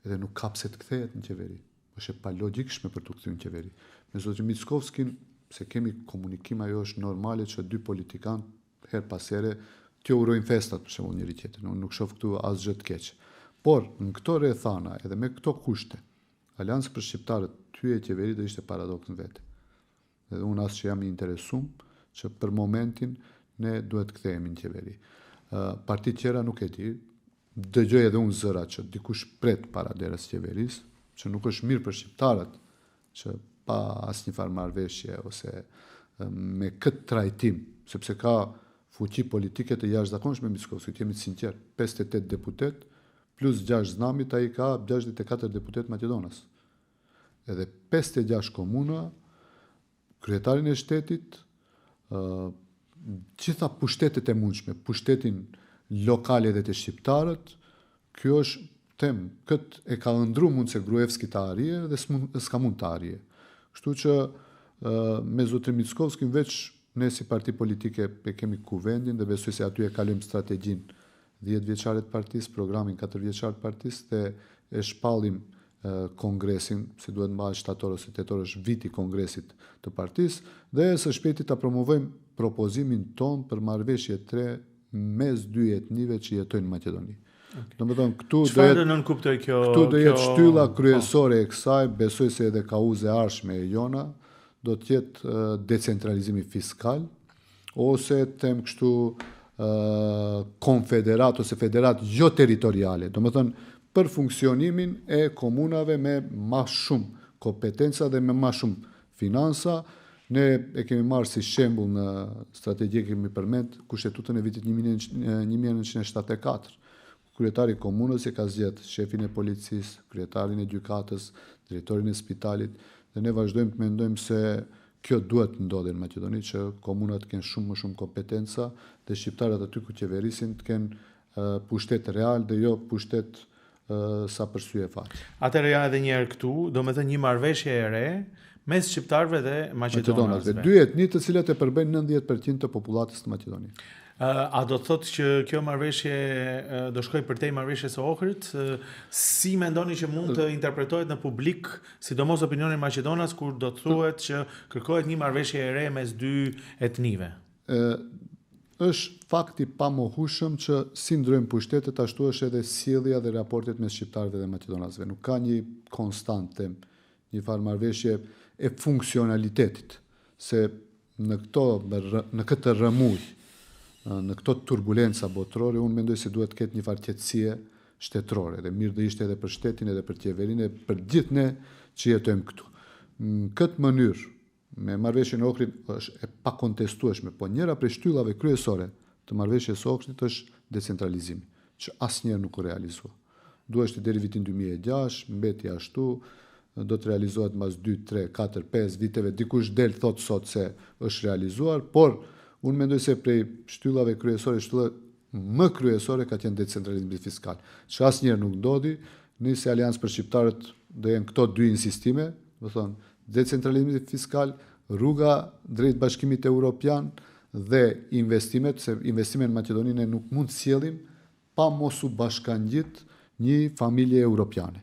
Edhe nuk ka pse të kthehet në qeveri. Është pa logjikshme për të kthyer në qeveri. Me zotrin Mickovskin, se kemi komunikim, ajo është normale që 2 politikanë her pas here të urojnë festat për shembull njëri tjetrin. Unë nuk shoh këtu asgjë të keq. Por në këto rrethana edhe me këto kushte, Aleanca për Shqiptarët hyje qeveri do ishte paradoks në vetë. Edhe unë as që jam i interesum që për momentin ne duhet të kthehemi në qeveri. Partit tjera nuk e di. Dëgjoj edhe unë zëra që dikush pret para derës qeverisë, që nuk është mirë për shqiptarët, që pa asnjë farë marrëveshje ose me këtë trajtim, sepse ka fuqi politike të jashtëzakonshme me Mickovski, jemi të sinqert, 58 deputet plus 6 znamit, ai ka 64 deputet Maqedonas. Edhe 56 komuna, kryetarin e shtetit, gjitha pushtetet e mundshme, pushtetin lokale dhe të shqiptarët, kjo është temë, këtë e ka ëndru mund se Gruevski të arje dhe s'ka mund të arje. Kështu që me zotrin Mickovskin veç ne si parti politike e kemi kuvendin dhe besoj se aty e kalojmë strategjin 10 vjeçare të partisë, programin 4 vjeçar të partisë dhe e shpallim kongresin, si duhet mbahet shtator ose tetor është viti kongresit të partisë dhe së shpejti ta promovojmë propozimin ton për marrëveshje 3 mes dy etnive që jetojnë në Maqedoni. Okay. Domethënë këtu do jetë shtylla kryesore e kësaj, besoj se edhe kauza e ardhshme e jona do të jetë decentralizimi fiskal ose them kështu konfederat ose federat jo territoriale. Domethënë për funksionimin e komunave me më shumë kompetenca dhe me më shumë finansa. Ne e kemi marrë si shembull në strategji kemi përmend Kushtetutën e vitit 1974. Kryetari i komunës e ka zgjedh shefin e policisë, kryetarin e gjykatës, drejtorin e spitalit dhe ne vazhdojmë të mendojmë se kjo duhet të ndodhë në Maqedoni që komunat kenë shumë më shumë kompetenca dhe shqiptarët aty ku qeverisin të kenë pushtet real dhe jo pushtet sa përsye fat. Atëherë ja edhe një herë këtu, domethënë një marrëveshje e re mes shqiptarëve dhe maqedonasve. Dy etni të cilat e përbëjnë 90% të popullatës të Maqedonisë. A do të thotë që kjo marrëveshje do shkojë përtej marrëveshjes së Ohrit? Si mendoni që mund të interpretohet në publik, sidomos opinionin maqedonas, kur do të thuhet që kërkohet një marrëveshje e re mes dy etnive? Është fakti pamohueshëm që si ndrojmë pushtetet, ashtu është edhe sjellja dhe raportet mes shqiptarëve dhe maqedonasve. Nuk ka një konstante, një farë marrëveshje e funksionalitetit, se në këtë rëmuj, në këto turbulenca botërore, unë mendoj se duhet të ketë një farë qetësie shtetërore, dhe mirë dhe ishte edhe për shtetin, edhe për qeverinë, për gjithë ne që jetojmë këtu. Në këtë mënyrë, me marrëveshjen e Ohrit është e pakontestueshme, po njëra prej shtyllave kryesore të marrëveshjes së Ohrit është decentralizimi, që asnjëherë nuk u realizua. Duheshti deri vitin 2006, mbeti ashtu, do të realizohet mbas 2, 3, 4, 5 viteve, dikush del thot sot se është realizuar, por unë mendoj se prej shtyllave kryesore, shtylla më kryesore ka qenë decentralizimi fiskal, që asnjëherë nuk ndodhi, nisi Aleancë për Shqiptarët do jenë këto dy insistime, do thonë decentralizimi fiskal, rruga drejt Bashkimit Evropian dhe investimet, se investimet në Maqedoninë nuk mund të sjellim pa mos u bashkangjit një familje europiane.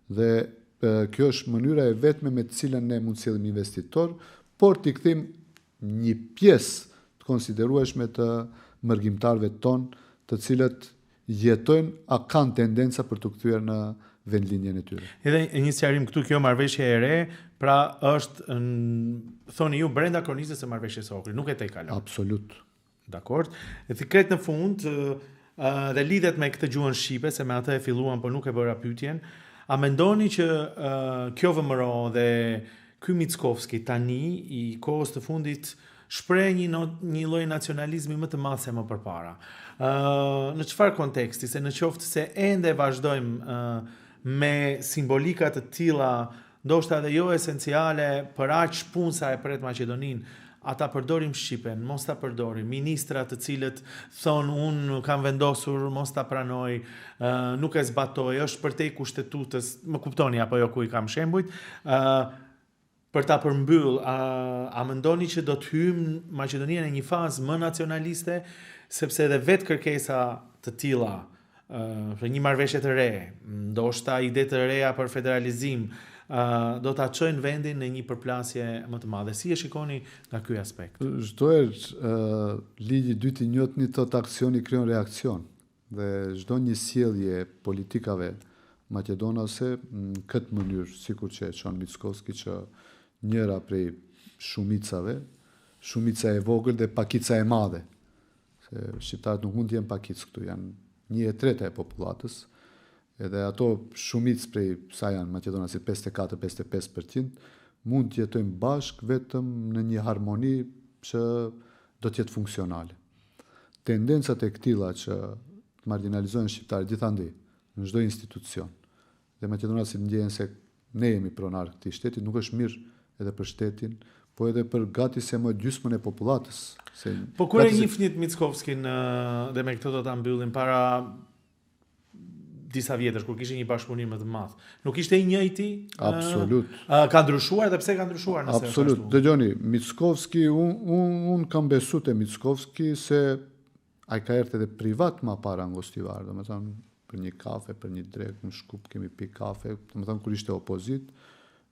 Dhe kjo është mënyra e vetme me të cilën ne mund të sjellim investitor, por t'i kthejmë një pjesë të konsiderueshme të mërgjimtarëve tonë, të cilët jetojnë a kanë tendenca për të kthyer në vendlinjen e tyre. Edhe një sqarim këtu, kjo marrëveshje e re, pra është thoni ju brenda kronikës së marrëveshjes së Ohrit, nuk e tejkalon. Absolut. Dakor. E thikret në fund dhe lidhet me këtë gjuhën shqipe, se me atë e filluam, por nuk e bëra pyetjen. A mendoni që kjo VMRO dhe ky Mickovski tani i kohës të fundit shpreh një lloj nacionalizmi më të madh se më përpara? Në çfarë konteksti? Se në qoftë se ende vazhdojmë me simbolika të tilla, ndoshta edhe jo esenciale, për aq punë sa e pret Maqedoninë, ata përdorim shqipen, mos ta përdorim, ministra të cilët thonë unë kam vendosur, mos ta pranoj, nuk e zbatoj, është përtej kushtetutës, më kuptoni apo jo ku i kam shembujt, për ta përmbyll, a mendoni që do të hyjmë Maqedoninë në një fazë më nacionaliste, sepse edhe vetë kërkesa të tilla, për një marrëveshje të re, ndoshta ide të reja për federalizim, do ta çojnë vendin në një përplasje më të madhe. Si e shikoni nga ky aspekt? Çdo herë ligji i dytë i njëjtë thot aksioni krijon reakcion dhe çdo një sjellje politikave maqedonase në këtë mënyrë, sikur që e çon Mickovski, që njëra prej shumicave, shumica e vogël dhe pakica e madhe. Se shqiptarët nuk mund të jenë pakicë këtu, janë 1/3 e popullatës. Edhe ato shumicë prej sa janë Maqedonas, si 54-55%, mund të jetojnë bashkë vetëm në një harmoni që do të jetë funksionale. Tendencat e këtilla që marginalizohen shqiptarët gjithandej në çdo institucion. Dhe Maqedonasit ndjehen se ne jemi pronar këtij shteti, nuk është mirë edhe për shtetin, po edhe për gati se më gjysmën e popullatës. Po kur e njihni Mickovskin dhe me këtë do ta mbyllim para disa vjetësh kur kishte një bashkëpunim më të madh. Nuk ishte i njëjti? Absolut. Ka ndryshuar dhe pse ka ndryshuar nëse është Absolut. ashtu? Dëgjoni, Mickovski, un kam besu te Mickovski se ai ka erdhur edhe privat më para Ngostivar, domethënë për një kafe, për një drek, në Shkup kemi pi kafe, domethënë kur ishte opozit,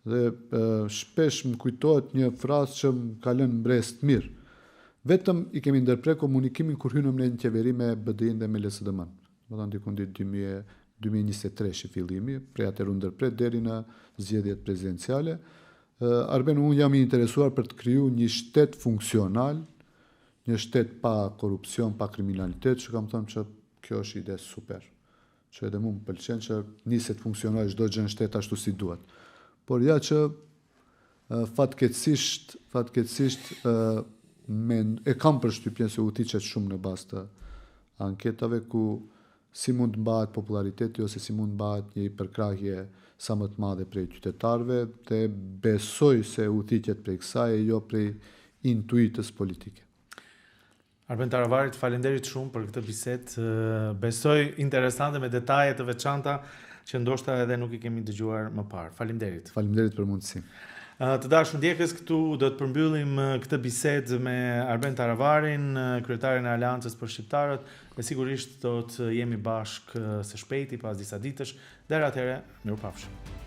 dhe shpesh më kujtohet një frazë që më ka lënë mbresë të mirë. Vetëm i kemi ndërprer komunikimin kur hynëm në një qeveri me BDI-n dhe me LSDM-n. Domethënë diku në 2023 i fillimi, prej atëherë u ndërpret deri në zgjedhjet prezidenciale. Arben, unë jam i interesuar për të kriju një shtet funksional, një shtet pa korrupsion, pa kriminalitet, që kam thënë që kjo është ide super. Që edhe mu më pëlqen që niset funksional çdo gjë në shtet ashtu si duhet. Por ja që fatkeqësisht e kam përshtypjen se u tiqet shumë në bazë të anketave ku si mund të mbahet populariteti ose si mund të mbahet një përkrahje sa më të madhe prej qytetarëve, dhe besoj se u tiqet prej kësaj e jo prej intuitës politike. Arben Taravarit, faleminderit shumë për këtë bisedë. Besoj interesante me detaje të veçanta që ndoshta edhe nuk i kemi dëgjuar më parë. Faleminderit. Faleminderit për mundësinë. Të dashur ndjekës, këtu do të përmbyllim këtë bisedë me Arben Taravarin, kryetarin e Aleancës për Shqiptarët, dhe sigurisht do të jemi bashkë së shpejti pas disa ditësh. Deri atëherë, mirupafshim.